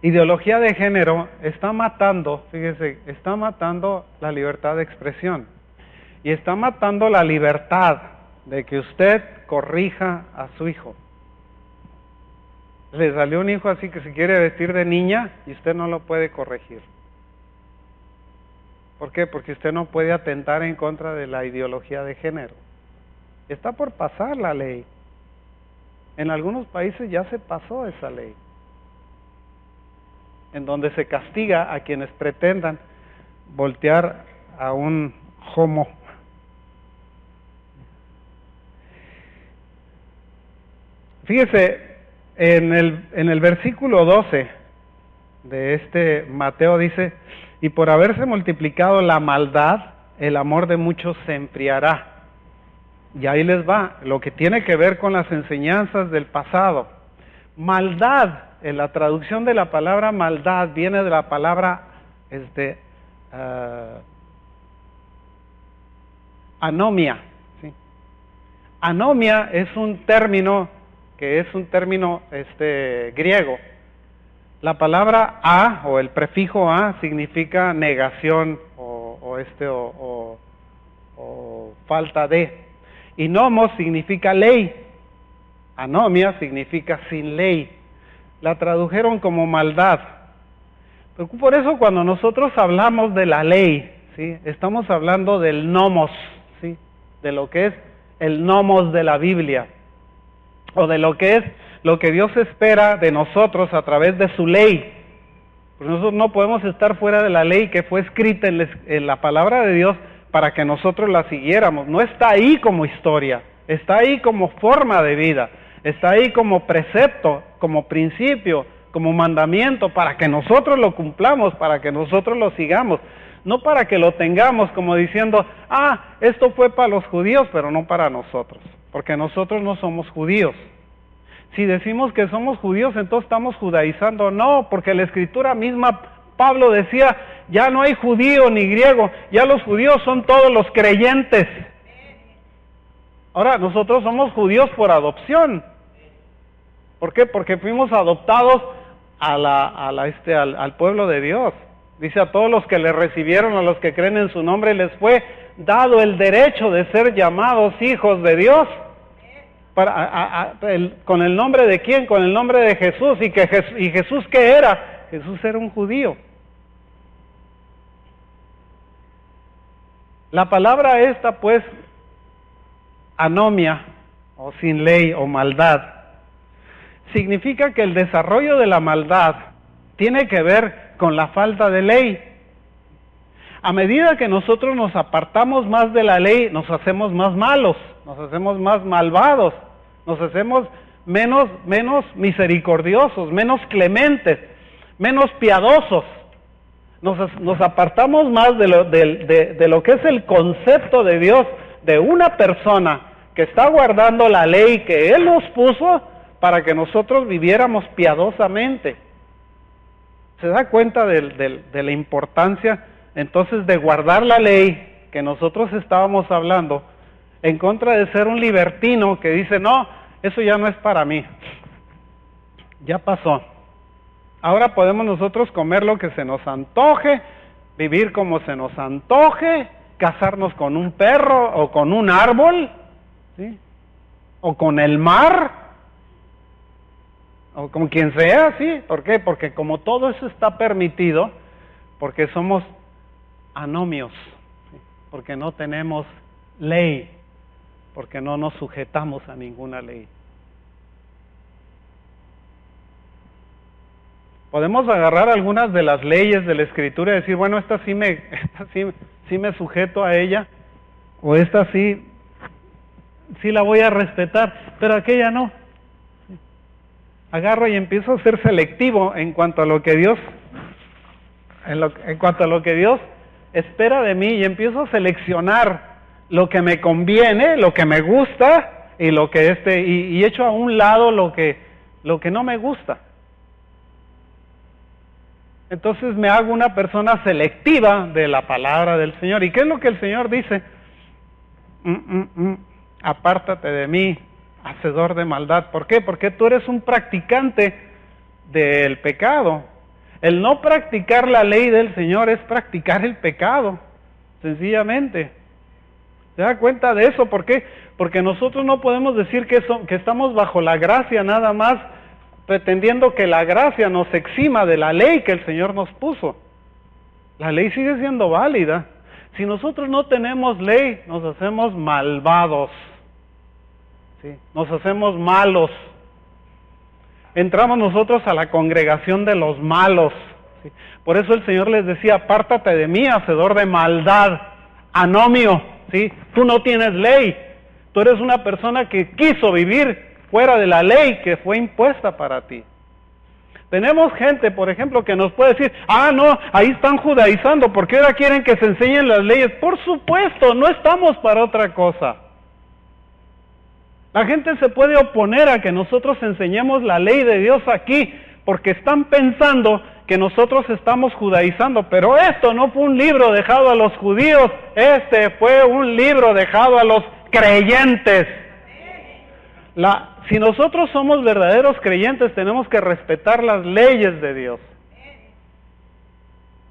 ideología de género está matando, fíjese, está matando la libertad de expresión y está matando la libertad de que usted corrija a su hijo. Le salió un hijo así que se quiere vestir de niña y usted no lo puede corregir. ¿Por qué? Porque usted no puede atentar en contra de la ideología de género. Está por pasar la ley. En algunos países ya se pasó esa ley, en donde se castiga a quienes pretendan voltear a un homo. Fíjese, en el versículo 12 de Mateo dice, y por haberse multiplicado la maldad, el amor de muchos se enfriará. Y ahí les va, lo que tiene que ver con las enseñanzas del pasado. Maldad, en la traducción de la palabra maldad, viene de la palabra anomia, ¿sí? Anomia es un término griego. La palabra a o el prefijo a significa negación o falta de. Y nomos significa ley. Anomia significa sin ley. La tradujeron como maldad. Por eso cuando nosotros hablamos de la ley, ¿sí? Estamos hablando del nomos, ¿sí? De lo que es el nomos de la Biblia, o de lo que es lo que Dios espera de nosotros a través de su ley. Pues nosotros no podemos estar fuera de la ley que fue escrita en la palabra de Dios, para que nosotros la siguiéramos. No está ahí como historia, está ahí como forma de vida, está ahí como precepto, como principio, como mandamiento, para que nosotros lo cumplamos, para que nosotros lo sigamos. No para que lo tengamos como diciendo, esto fue para los judíos, pero no para nosotros, porque nosotros no somos judíos. Si decimos que somos judíos, entonces estamos judaizando. No, porque la Escritura misma, Pablo decía, ya no hay judío ni griego, ya los judíos son todos los creyentes. Ahora, nosotros somos judíos por adopción. ¿Por qué? Porque fuimos adoptados al pueblo de Dios. Dice, a todos los que le recibieron, a los que creen en su nombre, les fue dado el derecho de ser llamados hijos de Dios. ¿Con el nombre de quién? Con el nombre de Jesús. ¿Y Jesús qué era? Jesús era un judío. La palabra esta, pues, anomia, o sin ley, o maldad, significa que el desarrollo de la maldad tiene que ver con la falta de ley. A medida que nosotros nos apartamos más de la ley, nos hacemos más malos, nos hacemos más malvados, nos hacemos menos misericordiosos, menos clementes, menos piadosos. Nos apartamos más de lo que es el concepto de Dios, de una persona que está guardando la ley que Él nos puso para que nosotros viviéramos piadosamente. ¿Se da cuenta de la importancia entonces de guardar la ley que nosotros estábamos hablando, en contra de ser un libertino que dice, no, eso ya no es para mí, ya pasó? Ahora podemos nosotros comer lo que se nos antoje, vivir como se nos antoje, casarnos con un perro o con un árbol, ¿sí? O con el mar, o con quien sea, ¿sí? ¿Por qué? Porque como todo eso está permitido, porque somos anomios, ¿sí? Porque no tenemos ley, porque no nos sujetamos a ninguna ley. Podemos agarrar algunas de las leyes de la Escritura y decir, bueno, esta sí me sujeto a ella, o esta sí la voy a respetar, pero aquella no. Agarro y empiezo a ser selectivo en cuanto a lo que Dios, en cuanto a lo que Dios espera de mí, y empiezo a seleccionar lo que me conviene, lo que me gusta, y lo que y echo a un lado lo que no me gusta. Entonces me hago una persona selectiva de la palabra del Señor. ¿Y qué es lo que el Señor dice? Apártate de mí, hacedor de maldad. ¿Por qué? Porque tú eres un practicante del pecado. El no practicar la ley del Señor es practicar el pecado, sencillamente. ¿Se da cuenta de eso? ¿Por qué? Porque nosotros no podemos decir que estamos bajo la gracia nada más, pretendiendo que la gracia nos exima de la ley que el Señor nos puso. La ley sigue siendo válida. Si nosotros no tenemos ley, nos hacemos malvados, ¿sí? Nos hacemos malos. Entramos nosotros a la congregación de los malos, ¿sí? Por eso el Señor les decía, apártate de mí, hacedor de maldad, anomio, ¿sí? Tú no tienes ley, tú eres una persona que quiso vivir fuera de la ley que fue impuesta para ti. Tenemos gente, por ejemplo, que nos puede decir, no, ahí están judaizando, ¿por qué ahora quieren que se enseñen las leyes? Por supuesto, no estamos para otra cosa. La gente se puede oponer a que nosotros enseñemos la ley de Dios aquí, porque están pensando que nosotros estamos judaizando, pero esto no fue un libro dejado a los judíos, este fue un libro dejado a los creyentes. Si nosotros somos verdaderos creyentes, tenemos que respetar las leyes de Dios.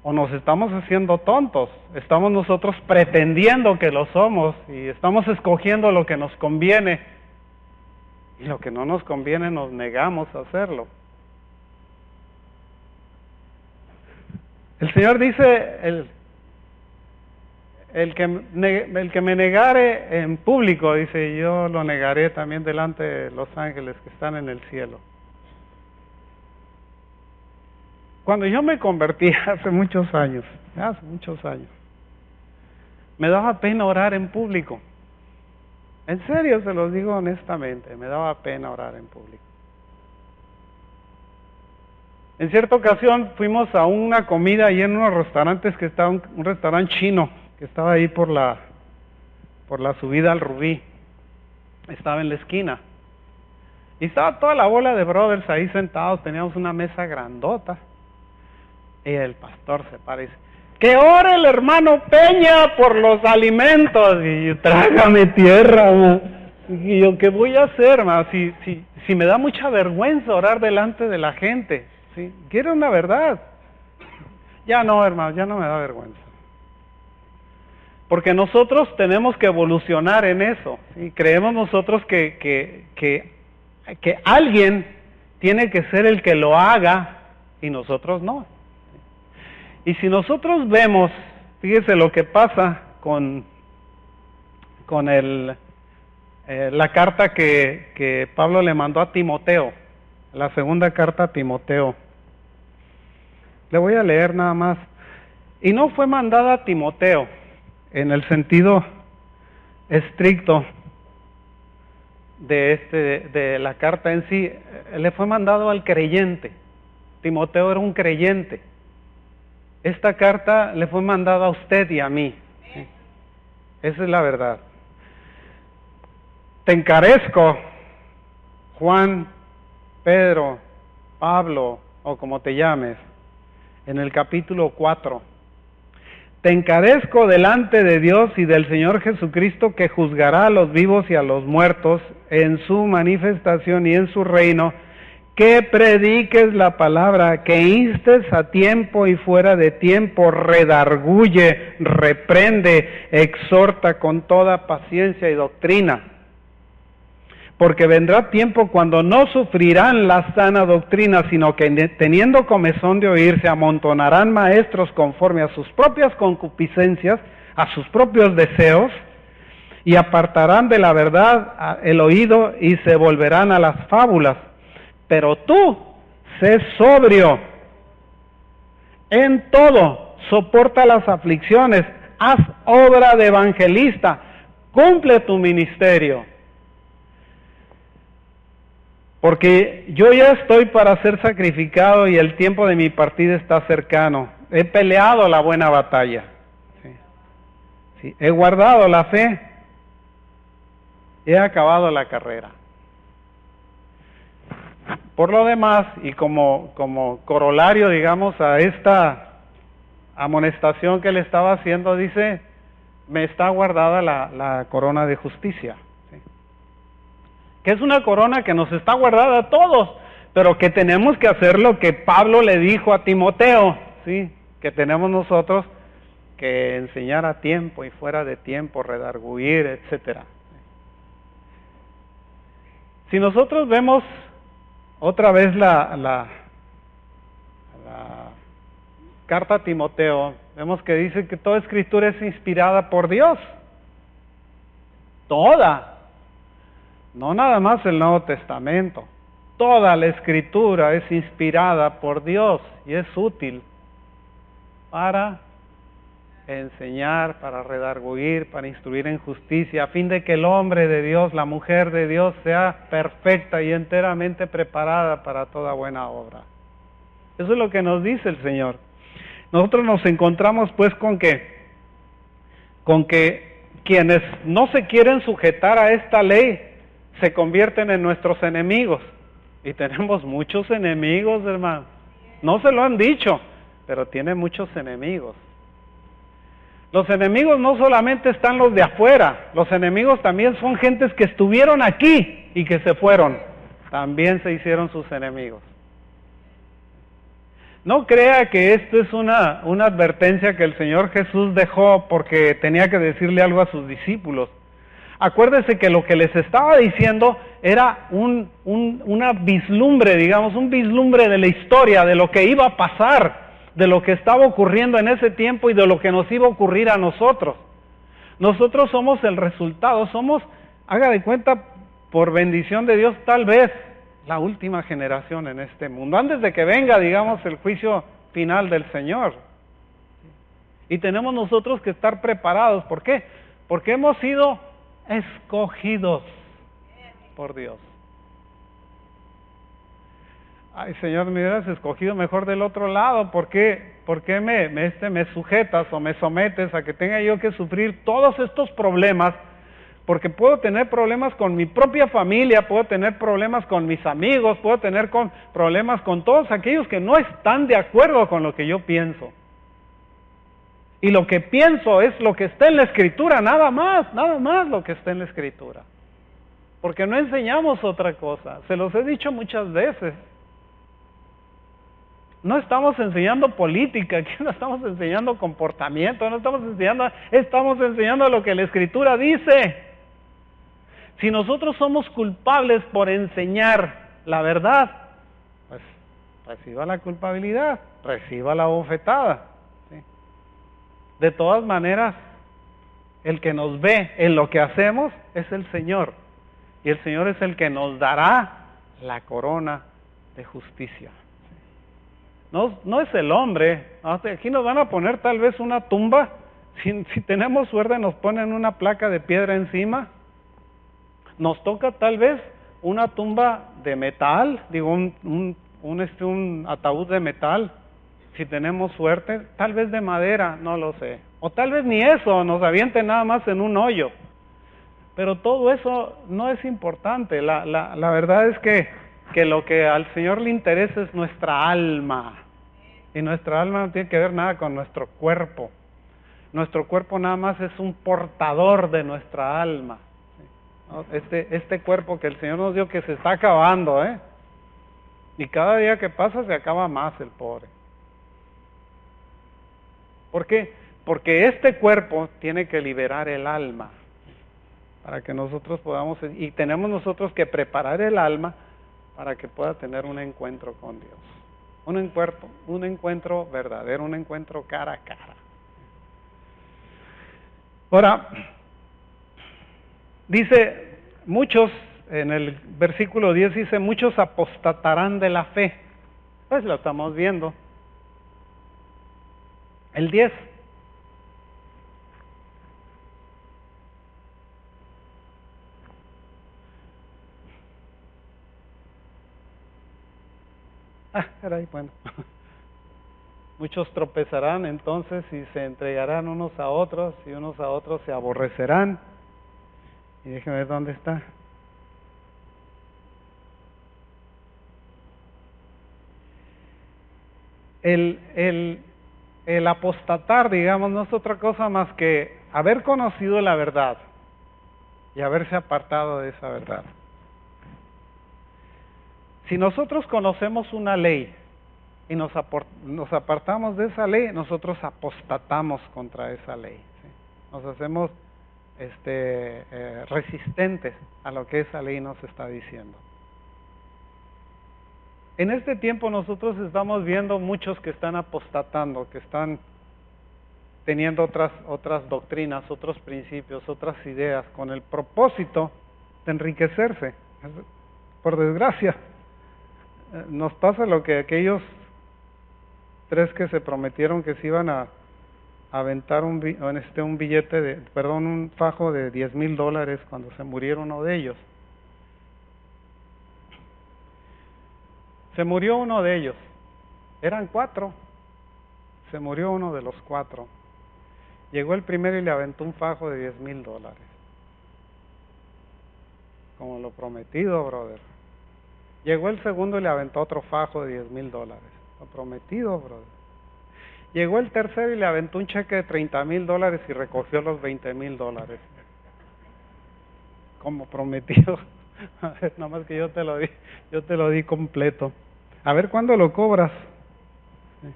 O nos estamos haciendo tontos, estamos nosotros pretendiendo que lo somos y estamos escogiendo lo que nos conviene, y lo que no nos conviene nos negamos a hacerlo. El Señor dice, el que me negare en público, dice, yo lo negaré también delante de los ángeles que están en el cielo. Cuando yo me convertí hace muchos años, Me daba pena orar en público. En serio, se los digo honestamente, me daba pena orar en público. En cierta ocasión fuimos a una comida ahí en unos restaurantes que estaba un restaurante chino que estaba ahí por la subida al Rubí. Estaba en la esquina. Y estaba toda la bola de brothers ahí sentados, teníamos una mesa grandota. Y el pastor se para y dice, ¡que ore el hermano Peña por los alimentos! Y yo, trágame tierra, ma. Y yo, ¿qué voy a hacer, ma? Si me da mucha vergüenza orar delante de la gente. ¿Sí? Quiero una verdad. Ya no, hermano, ya no me da vergüenza. Porque nosotros tenemos que evolucionar en eso. ¿Sí? Creemos nosotros que alguien tiene que ser el que lo haga y nosotros no. Y si nosotros vemos, fíjese lo que pasa con la carta que Pablo le mandó a Timoteo, la segunda carta a Timoteo. Le voy a leer nada más. Y no fue mandada a Timoteo en el sentido estricto de la carta en sí, le fue mandado al creyente. Timoteo era un creyente. Esta carta le fue mandada a usted y a mí. ¿Sí? Esa es la verdad. Te encarezco, Juan, Pedro, Pablo, o como te llames, en el capítulo 4. Te encarezco delante de Dios y del Señor Jesucristo, que juzgará a los vivos y a los muertos en su manifestación y en su reino, que prediques la palabra, que instes a tiempo y fuera de tiempo, redarguye, reprende, exhorta con toda paciencia y doctrina. Porque vendrá tiempo cuando no sufrirán la sana doctrina, sino que teniendo comezón de oír, se amontonarán maestros conforme a sus propias concupiscencias, a sus propios deseos, y apartarán de la verdad el oído y se volverán a las fábulas. Pero tú, sé sobrio en todo, soporta las aflicciones, haz obra de evangelista, cumple tu ministerio. Porque yo ya estoy para ser sacrificado y el tiempo de mi partida está cercano. He peleado la buena batalla. Sí. He guardado la fe. He acabado la carrera. Por lo demás, y como corolario, digamos, a esta amonestación que le estaba haciendo, dice, me está guardada la corona de justicia. Que es una corona que nos está guardada a todos, pero que tenemos que hacer lo que Pablo le dijo a Timoteo, ¿sí? Que tenemos nosotros que enseñar a tiempo y fuera de tiempo, redarguir, etcétera. Si nosotros vemos otra vez la carta a Timoteo, vemos que dice que toda escritura es inspirada por Dios. Toda. No nada más el Nuevo Testamento. Toda la escritura es inspirada por Dios y es útil para enseñar, para redarguir, para instruir en justicia, a fin de que el hombre de Dios, la mujer de Dios, sea perfecta y enteramente preparada para toda buena obra. Eso es lo que nos dice el Señor. Nosotros nos encontramos pues con que quienes no se quieren sujetar a esta ley se convierten en nuestros enemigos. Y tenemos muchos enemigos, hermano. No se lo han dicho, pero tiene muchos enemigos. Los enemigos no solamente están los de afuera, los enemigos también son gentes que estuvieron aquí y que se fueron. También se hicieron sus enemigos. No crea que esto es una advertencia que el Señor Jesús dejó porque tenía que decirle algo a sus discípulos. Acuérdese que lo que les estaba diciendo era una vislumbre, digamos, un vislumbre de la historia, de lo que iba a pasar, de lo que estaba ocurriendo en ese tiempo y de lo que nos iba a ocurrir a nosotros. Nosotros somos el resultado, haga de cuenta, por bendición de Dios, tal vez la última generación en este mundo, antes de que venga, digamos, el juicio final del Señor. Y tenemos nosotros que estar preparados. ¿Por qué? Porque hemos sido escogidos por Dios. Ay, Señor, me hubieras escogido mejor del otro lado. ¿Por qué me sujetas o me sometes a que tenga yo que sufrir todos estos problemas? Porque puedo tener problemas con mi propia familia, puedo tener problemas con mis amigos, puedo tener problemas con todos aquellos que no están de acuerdo con lo que yo pienso. Y lo que pienso es lo que está en la Escritura, nada más lo que está en la Escritura. Porque no enseñamos otra cosa, se los he dicho muchas veces. No estamos enseñando política, aquí no estamos enseñando comportamiento, estamos enseñando lo que la Escritura dice. Si nosotros somos culpables por enseñar la verdad, pues reciba la culpabilidad, reciba la bofetada. ¿Sí? De todas maneras, el que nos ve en lo que hacemos es el Señor. Y el Señor es el que nos dará la corona de justicia. No es el hombre. Aquí nos van a poner tal vez una tumba. Si tenemos suerte nos ponen una placa de piedra encima. Nos toca tal vez una tumba de metal, un ataúd de metal. Si tenemos suerte, tal vez de madera, no lo sé. O tal vez ni eso, nos avienten nada más en un hoyo. Pero todo eso no es importante. La verdad es que lo que al Señor le interesa es nuestra alma. Y nuestra alma no tiene que ver nada con nuestro cuerpo. Nuestro cuerpo nada más es un portador de nuestra alma. Este cuerpo que el Señor nos dio que se está acabando, y cada día que pasa se acaba más el pobre. ¿Por qué? Porque este cuerpo tiene que liberar el alma para que nosotros podamos, y tenemos nosotros que preparar el alma para que pueda tener un encuentro con Dios. Un encuentro verdadero, un encuentro cara a cara. Ahora, dice, muchos, en el versículo 10 dice, muchos apostatarán de la fe. Pues lo estamos viendo. El 10. Caray, bueno. Muchos tropezarán entonces y se entregarán unos a otros y unos a otros se aborrecerán. Y déjenme ver dónde está. El apostatar, digamos, no es otra cosa más que haber conocido la verdad y haberse apartado de esa verdad. Si nosotros conocemos una ley y nos apartamos de esa ley, nosotros apostatamos contra esa ley. ¿Sí? Nos hacemos resistentes a lo que esa ley nos está diciendo. En este tiempo nosotros estamos viendo muchos que están apostatando, que están teniendo otras doctrinas, otros principios, otras ideas, con el propósito de enriquecerse. Por desgracia, nos pasa lo que aquellos 3 que se prometieron que se iban a aventar un fajo de $10,000 cuando se murió uno de ellos. Se murió uno de ellos. Eran 4. Se murió uno de los 4. Llegó el primero y le aventó un fajo de $10,000. Como lo prometido, brother. Llegó el segundo y le aventó otro fajo de $10,000. Lo prometido, brother. Llegó el tercero y le aventó un cheque de $30,000 y recogió los $20,000. Como prometido. A ver, nada más que yo te lo di completo. A ver cuándo lo cobras. Sí.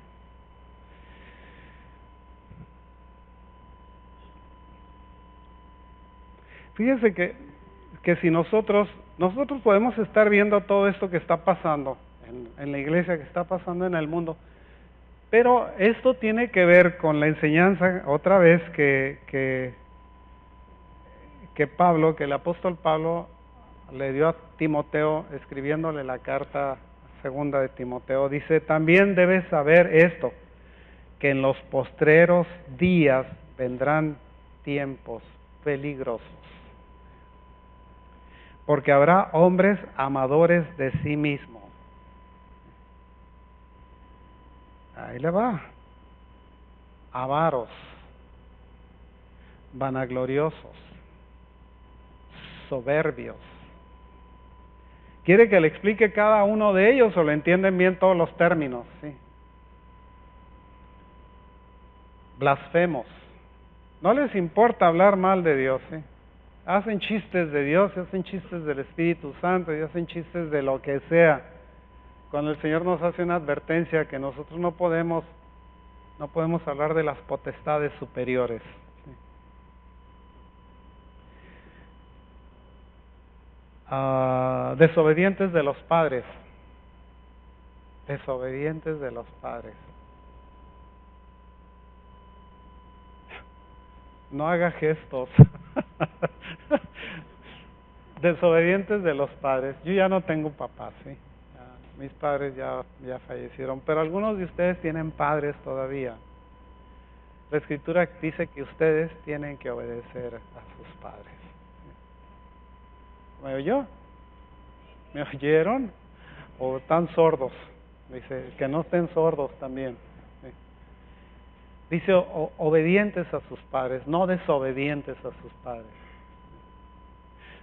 Fíjese que si nosotros podemos estar viendo todo esto que está pasando en la iglesia, que está pasando en el mundo, pero esto tiene que ver con la enseñanza, otra vez, que el apóstol Pablo le dio a Timoteo, escribiéndole la carta segunda de Timoteo. Dice, también debes saber esto, que en los postreros días vendrán tiempos peligrosos. Porque habrá hombres amadores de sí mismos. Ahí le va. Avaros, vanagloriosos, soberbios. ¿Quiere que le explique cada uno de ellos o le entienden bien todos los términos? Sí. Blasfemos. No les importa hablar mal de Dios, ¿sí? Hacen chistes de Dios, y hacen chistes del Espíritu Santo, y hacen chistes de lo que sea. Cuando el Señor nos hace una advertencia que nosotros no podemos hablar de las potestades superiores. ¿Sí? Desobedientes de los padres. Desobedientes de los padres. No haga gestos. Desobedientes de los padres. Yo ya no tengo papás, ¿sí? Mis padres ya fallecieron, pero algunos de ustedes tienen padres todavía. La Escritura dice que ustedes tienen que obedecer a sus padres. ¿Me oyó? ¿Me oyeron? ¿O están sordos? Dice, que no estén sordos también. Dice, obedientes a sus padres, no desobedientes a sus padres.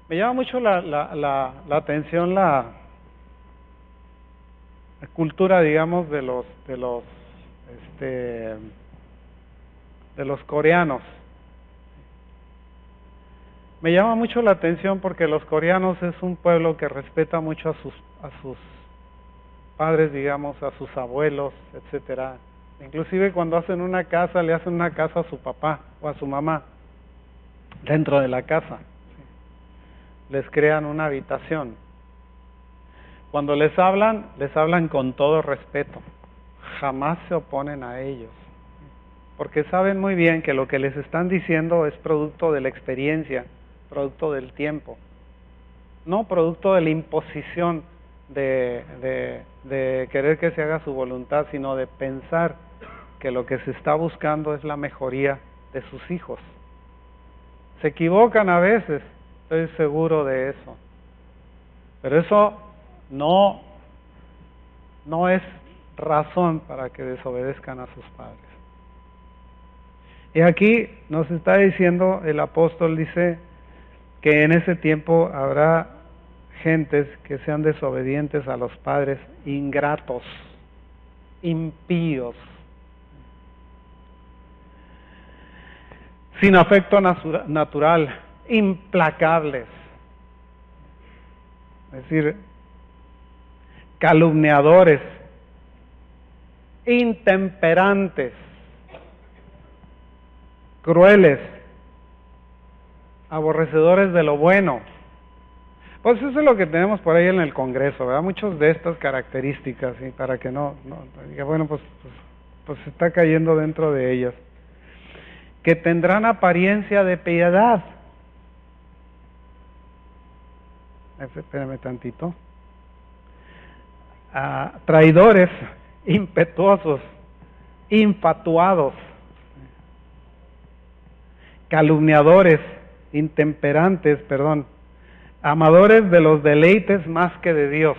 Me llama mucho la atención la cultura, digamos, de los coreanos. Me llama mucho la atención porque los coreanos es un pueblo que respeta mucho a sus padres, digamos, a sus abuelos, etcétera. Inclusive cuando hacen una casa, le hacen una casa a su papá o a su mamá dentro de la casa. Les crean una habitación. Cuando les hablan con todo respeto. Jamás se oponen a ellos. Porque saben muy bien que lo que les están diciendo es producto de la experiencia, producto del tiempo. No producto de la imposición de querer que se haga su voluntad, sino de pensar que lo que se está buscando es la mejoría de sus hijos. Se equivocan a veces, estoy seguro de eso. Pero eso no es razón para que desobedezcan a sus padres. Y aquí nos está diciendo, el apóstol dice que en ese tiempo habrá gentes que sean desobedientes a los padres, ingratos, impíos, sin afecto natural, implacables, es decir, calumniadores, intemperantes, crueles, aborrecedores de lo bueno. Pues eso es lo que tenemos por ahí en el Congreso, ¿verdad? Muchas de estas características, ¿sí? Para que no diga, bueno, pues está cayendo dentro de ellas. Que tendrán apariencia de piedad. Espérame tantito. Traidores, impetuosos, infatuados, calumniadores, intemperantes, amadores de los deleites más que de Dios.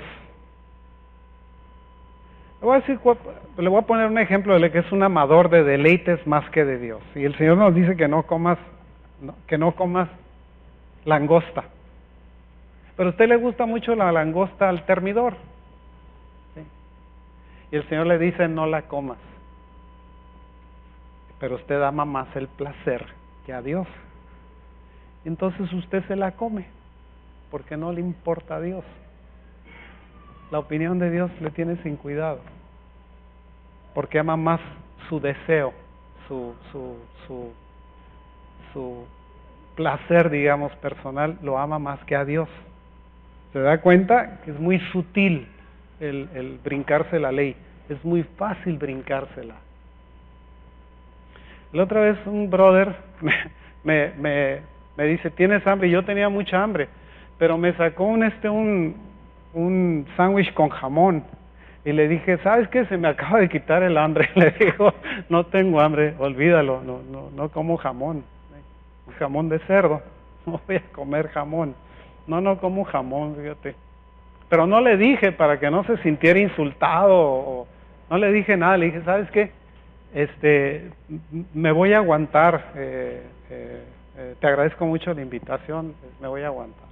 Le voy a poner un ejemplo de lo que es un amador de deleites más que de Dios. Y el Señor nos dice que no comas langosta. Pero a usted le gusta mucho la langosta al termidor. ¿Sí? Y el Señor le dice, no la comas. Pero usted ama más el placer que a Dios. Entonces usted se la come, porque no le importa a Dios. La opinión de Dios le tiene sin cuidado, porque ama más su deseo, su placer, digamos, personal, lo ama más que a Dios. ¿Se da cuenta? Que es muy sutil el brincarse la ley, es muy fácil brincársela. La otra vez un brother me dice, ¿tienes hambre? Y yo tenía mucha hambre, pero me sacó un sándwich con jamón. Y le dije, ¿sabes qué? Se me acaba de quitar el hambre. Le digo, no tengo hambre, olvídalo, no como jamón. Jamón de cerdo, no voy a comer jamón. No como jamón, fíjate. Pero no le dije para que no se sintiera insultado, no le dije nada, le dije, ¿sabes qué? Me voy a aguantar, te agradezco mucho la invitación, me voy a aguantar.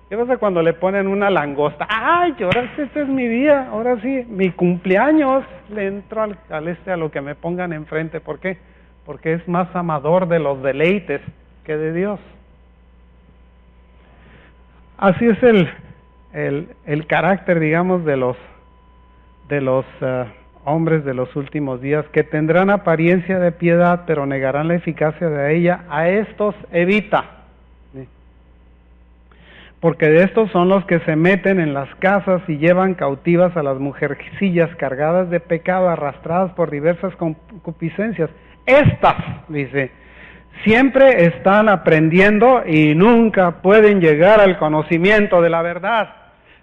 ¿Qué pasa cuando le ponen una langosta? ¡Ay, ahora sí, este es mi día! Ahora sí, mi cumpleaños, le entro a lo que me pongan enfrente. ¿Por qué? Porque es más amador de los deleites que de Dios. Así es el carácter, digamos, de los hombres de los últimos días, que tendrán apariencia de piedad, pero negarán la eficacia de ella. A estos evita. Porque de estos son los que se meten en las casas y llevan cautivas a las mujercillas cargadas de pecado, arrastradas por diversas concupiscencias. Estas, dice, siempre están aprendiendo y nunca pueden llegar al conocimiento de la verdad.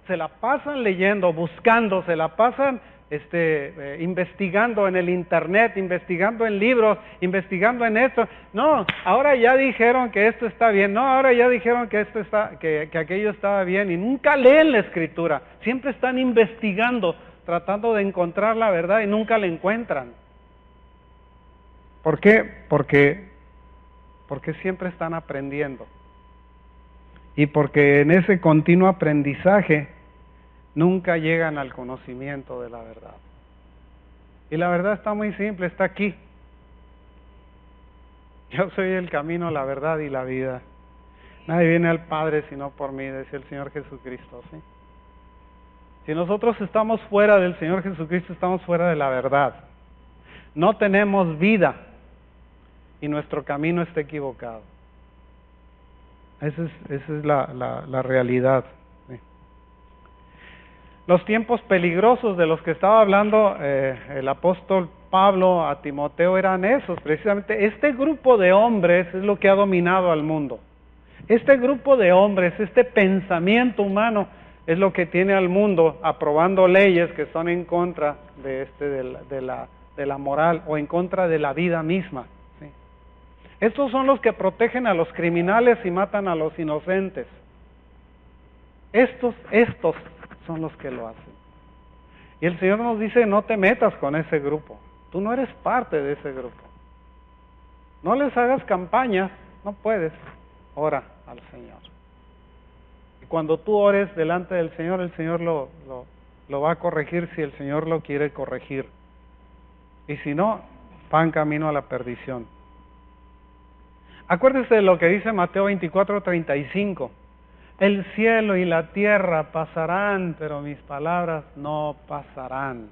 Se la pasan leyendo, buscando, se la pasan investigando en el internet, investigando en libros, investigando en esto. No, ahora ya dijeron que esto está bien. No, ahora ya dijeron que que aquello estaba bien, y nunca leen la escritura. Siempre están investigando, tratando de encontrar la verdad y nunca la encuentran. ¿Por qué? Porque siempre están aprendiendo. Y porque en ese continuo aprendizaje nunca llegan al conocimiento de la verdad. Y la verdad está muy simple, está aquí. Yo soy el camino, la verdad y la vida. Nadie viene al Padre sino por mí, decía el Señor Jesucristo, ¿sí? Si nosotros estamos fuera del Señor Jesucristo, estamos fuera de la verdad. No tenemos vida y nuestro camino está equivocado. Esa es la realidad. Los tiempos peligrosos de los que estaba hablando el apóstol Pablo a Timoteo eran esos, precisamente. Este grupo de hombres es lo que ha dominado al mundo. Este grupo de hombres, este pensamiento humano es lo que tiene al mundo aprobando leyes que son en contra de la moral o en contra de la vida misma. ¿Sí? Estos son los que protegen a los criminales y matan a los inocentes. Estos son los que lo hacen. Y el Señor nos dice, no te metas con ese grupo. Tú no eres parte de ese grupo. No les hagas campaña, no puedes. Ora al Señor. Y cuando tú ores delante del Señor, el Señor lo va a corregir si el Señor lo quiere corregir. Y si no, va en camino a la perdición. Acuérdese de lo que dice Mateo 24:35. El cielo y la tierra pasarán, pero mis palabras no pasarán.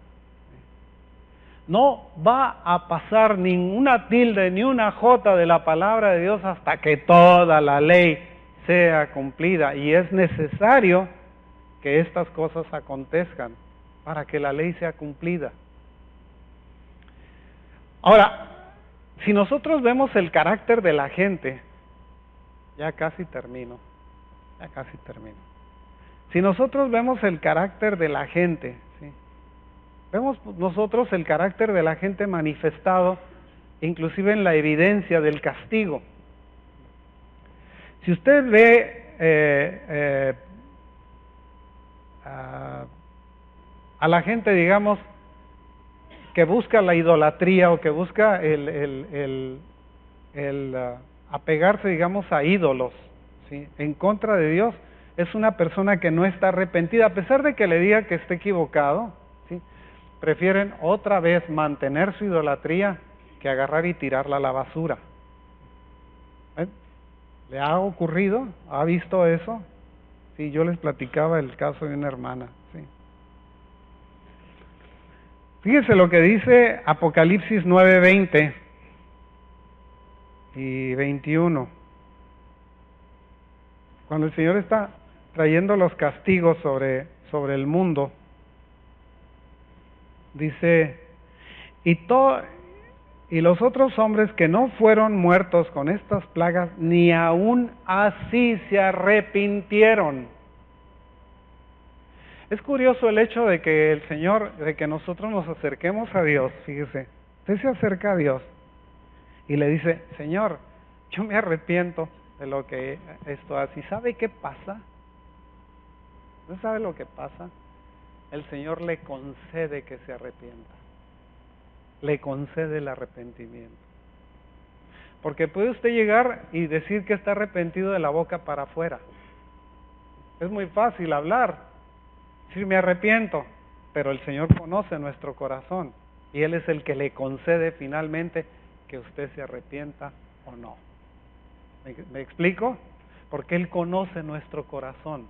No va a pasar ni una tilde ni una jota de la palabra de Dios hasta que toda la ley sea cumplida. Y es necesario que estas cosas acontezcan para que la ley sea cumplida. Ahora, si nosotros vemos el carácter de la gente, ya casi termino. Si nosotros vemos el carácter de la gente, ¿sí? Vemos nosotros el carácter de la gente manifestado, inclusive en la evidencia del castigo. Si usted ve a la gente, digamos, que busca la idolatría o que busca el apegarse, digamos, a ídolos, ¿sí? En contra de Dios, es una persona que no está arrepentida, a pesar de que le diga que está equivocado, ¿sí? Prefieren otra vez mantener su idolatría que agarrar y tirarla a la basura. ¿Le ha ocurrido? ¿Ha visto eso? Sí, yo les platicaba el caso de una hermana, ¿sí? Fíjense lo que dice Apocalipsis 9:20 y 21. Cuando el Señor está trayendo los castigos sobre el mundo, dice, y los otros hombres que no fueron muertos con estas plagas, ni aún así se arrepintieron. Es curioso el hecho de que el Señor, de que nosotros nos acerquemos a Dios, fíjese, usted se acerca a Dios y le dice, Señor, yo me arrepiento de lo que esto hace. ¿Y sabe qué pasa? ¿No sabe lo que pasa? El Señor le concede que se arrepienta. Le concede el arrepentimiento. Porque puede usted llegar y decir que está arrepentido de la boca para afuera. Es muy fácil hablar, decir me arrepiento, pero el Señor conoce nuestro corazón y Él es el que le concede finalmente que usted se arrepienta o no. ¿Me explico? Porque Él conoce nuestro corazón.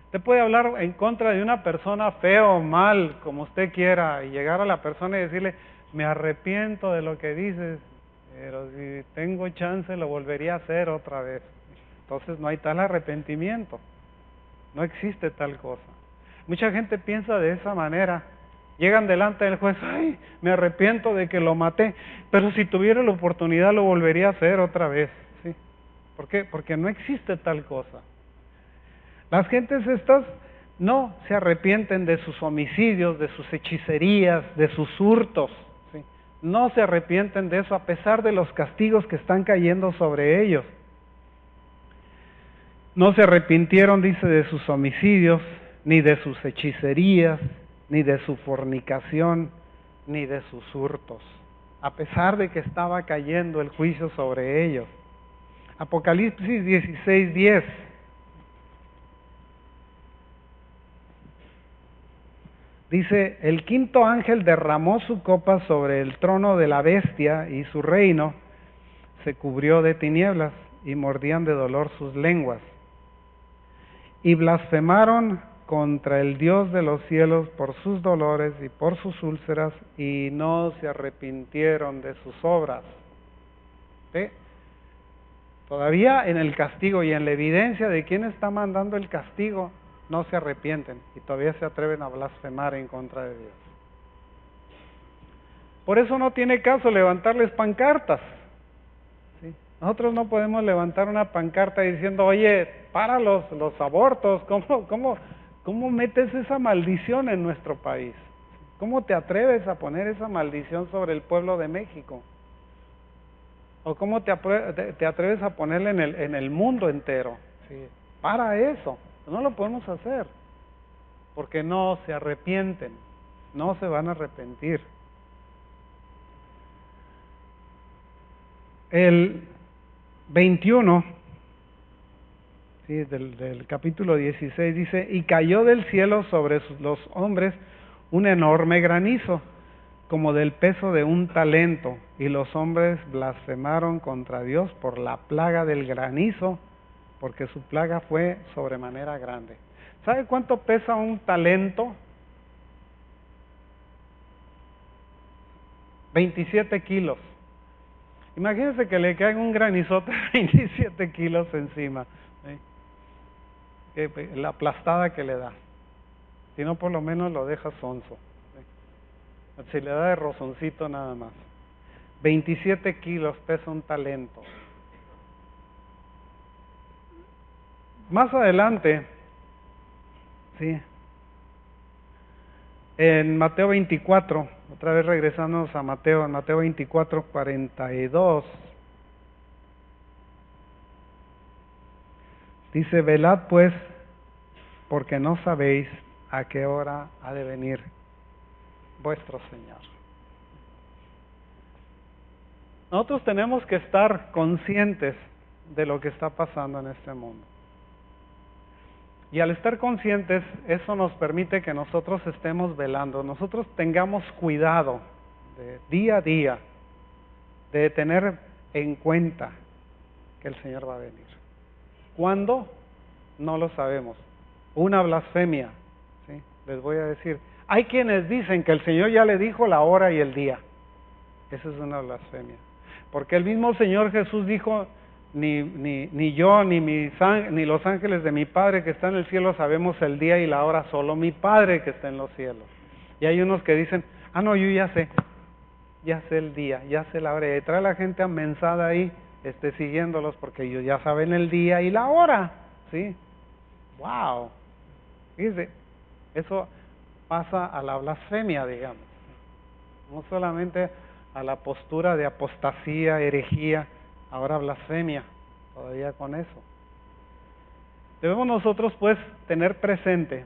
Usted puede hablar en contra de una persona feo o mal, como usted quiera, y llegar a la persona y decirle, me arrepiento de lo que dices, pero si tengo chance lo volvería a hacer otra vez. Entonces no hay tal arrepentimiento, no existe tal cosa. Mucha gente piensa de esa manera, llegan delante del juez, ay, me arrepiento de que lo maté, pero si tuviera la oportunidad lo volvería a hacer otra vez. ¿Sí? ¿Por qué? Porque no existe tal cosa. Las gentes estas no se arrepienten de sus homicidios, de sus hechicerías, de sus hurtos. ¿Sí? No se arrepienten de eso a pesar de los castigos que están cayendo sobre ellos. No se arrepintieron, dice, de sus homicidios, ni de sus hechicerías, ni de su fornicación, ni de sus hurtos, a pesar de que estaba cayendo el juicio sobre ellos. Apocalipsis 16:10. Dice, el quinto ángel derramó su copa sobre el trono de la bestia y su reino se cubrió de tinieblas y mordían de dolor sus lenguas. Y blasfemaron contra el Dios de los cielos por sus dolores y por sus úlceras y no se arrepintieron de sus obras. ¿Sí? Todavía en el castigo y en la evidencia de quién está mandando el castigo, no se arrepienten y todavía se atreven a blasfemar en contra de Dios. Por eso no tiene caso levantarles pancartas. ¿Sí? Nosotros no podemos levantar una pancarta diciendo, oye, para los abortos, ¿cómo metes esa maldición en nuestro país? ¿Cómo te atreves a poner esa maldición sobre el pueblo de México? ¿O cómo te atreves a ponerla en el mundo entero? ¿Sí? Para eso. No lo podemos hacer, porque no se arrepienten, no se van a arrepentir. El 21, ¿sí? del capítulo 16 dice, y cayó del cielo sobre los hombres un enorme granizo, como del peso de un talento, y los hombres blasfemaron contra Dios por la plaga del granizo, porque su plaga fue sobremanera grande. ¿Sabe cuánto pesa un talento? 27 kilos. Imagínense que le caiga un granizote de 27 kilos encima. ¿Sí? La aplastada que le da. Si no, por lo menos lo deja sonso. ¿Sí? Se le da de rozoncito nada más. 27 kilos pesa un talento. Más adelante, ¿sí? En Mateo 24, otra vez regresándonos a Mateo, en Mateo 24, 42, dice, velad pues, porque no sabéis a qué hora ha de venir vuestro Señor. Nosotros tenemos que estar conscientes de lo que está pasando en este mundo. Y al estar conscientes, eso nos permite que nosotros estemos velando, nosotros tengamos cuidado de día a día, de tener en cuenta que el Señor va a venir. ¿Cuándo? No lo sabemos. Una blasfemia, ¿sí? Les voy a decir, hay quienes dicen que el Señor ya le dijo la hora y el día. Esa es una blasfemia. Porque el mismo Señor Jesús dijo, ni yo, ni los ángeles de mi Padre que está en el cielo sabemos el día y la hora, solo mi Padre que está en los cielos. Y hay unos que dicen, no, yo ya sé el día, ya sé la hora. Y trae la gente amensada ahí, siguiéndolos porque ellos ya saben el día y la hora, ¿sí? ¡Wow! Fíjese, eso pasa a la blasfemia, digamos. No solamente a la postura de apostasía, herejía, ahora blasfemia, todavía con eso. Debemos nosotros pues tener presente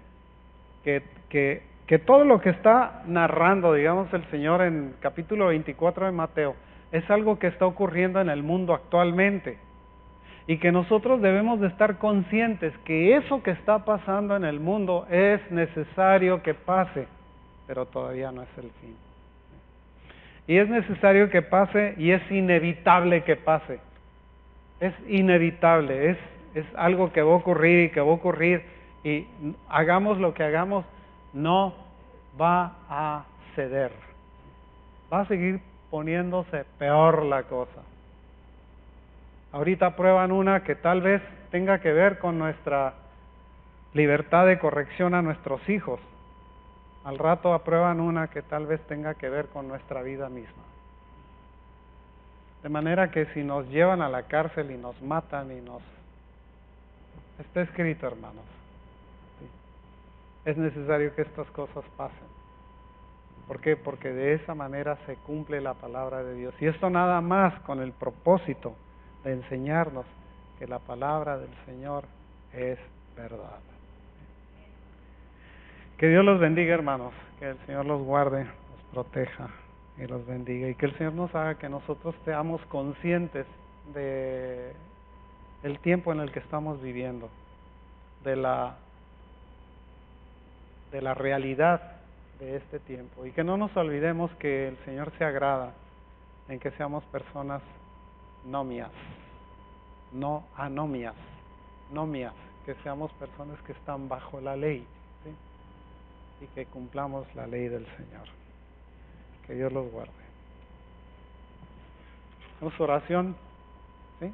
que todo lo que está narrando, digamos, el Señor en capítulo 24 de Mateo, es algo que está ocurriendo en el mundo actualmente. Y que nosotros debemos de estar conscientes que eso que está pasando en el mundo es necesario que pase, pero todavía no es el fin. Y es necesario que pase y es inevitable que pase. Es inevitable, es algo que va a ocurrir y que va a ocurrir, y hagamos lo que hagamos, no va a ceder. Va a seguir poniéndose peor la cosa. Ahorita aprueban una que tal vez tenga que ver con nuestra libertad de corrección a nuestros hijos. Al rato aprueban una que tal vez tenga que ver con nuestra vida misma. De manera que si nos llevan a la cárcel y nos matan y nos... Está escrito, hermanos. Es necesario que estas cosas pasen. ¿Por qué? Porque de esa manera se cumple la palabra de Dios. Y esto nada más con el propósito de enseñarnos que la palabra del Señor es verdad. Que Dios los bendiga, hermanos, que el Señor los guarde, los proteja y los bendiga, y que el Señor nos haga que nosotros seamos conscientes de el tiempo en el que estamos viviendo, de la realidad de este tiempo, y que no nos olvidemos que el Señor se agrada en que seamos personas nomias, no anomias, nomias, que seamos personas que están bajo la ley, ¿sí? Y que cumplamos la ley del Señor. Que Dios los guarde. Hacemos oración, ¿sí?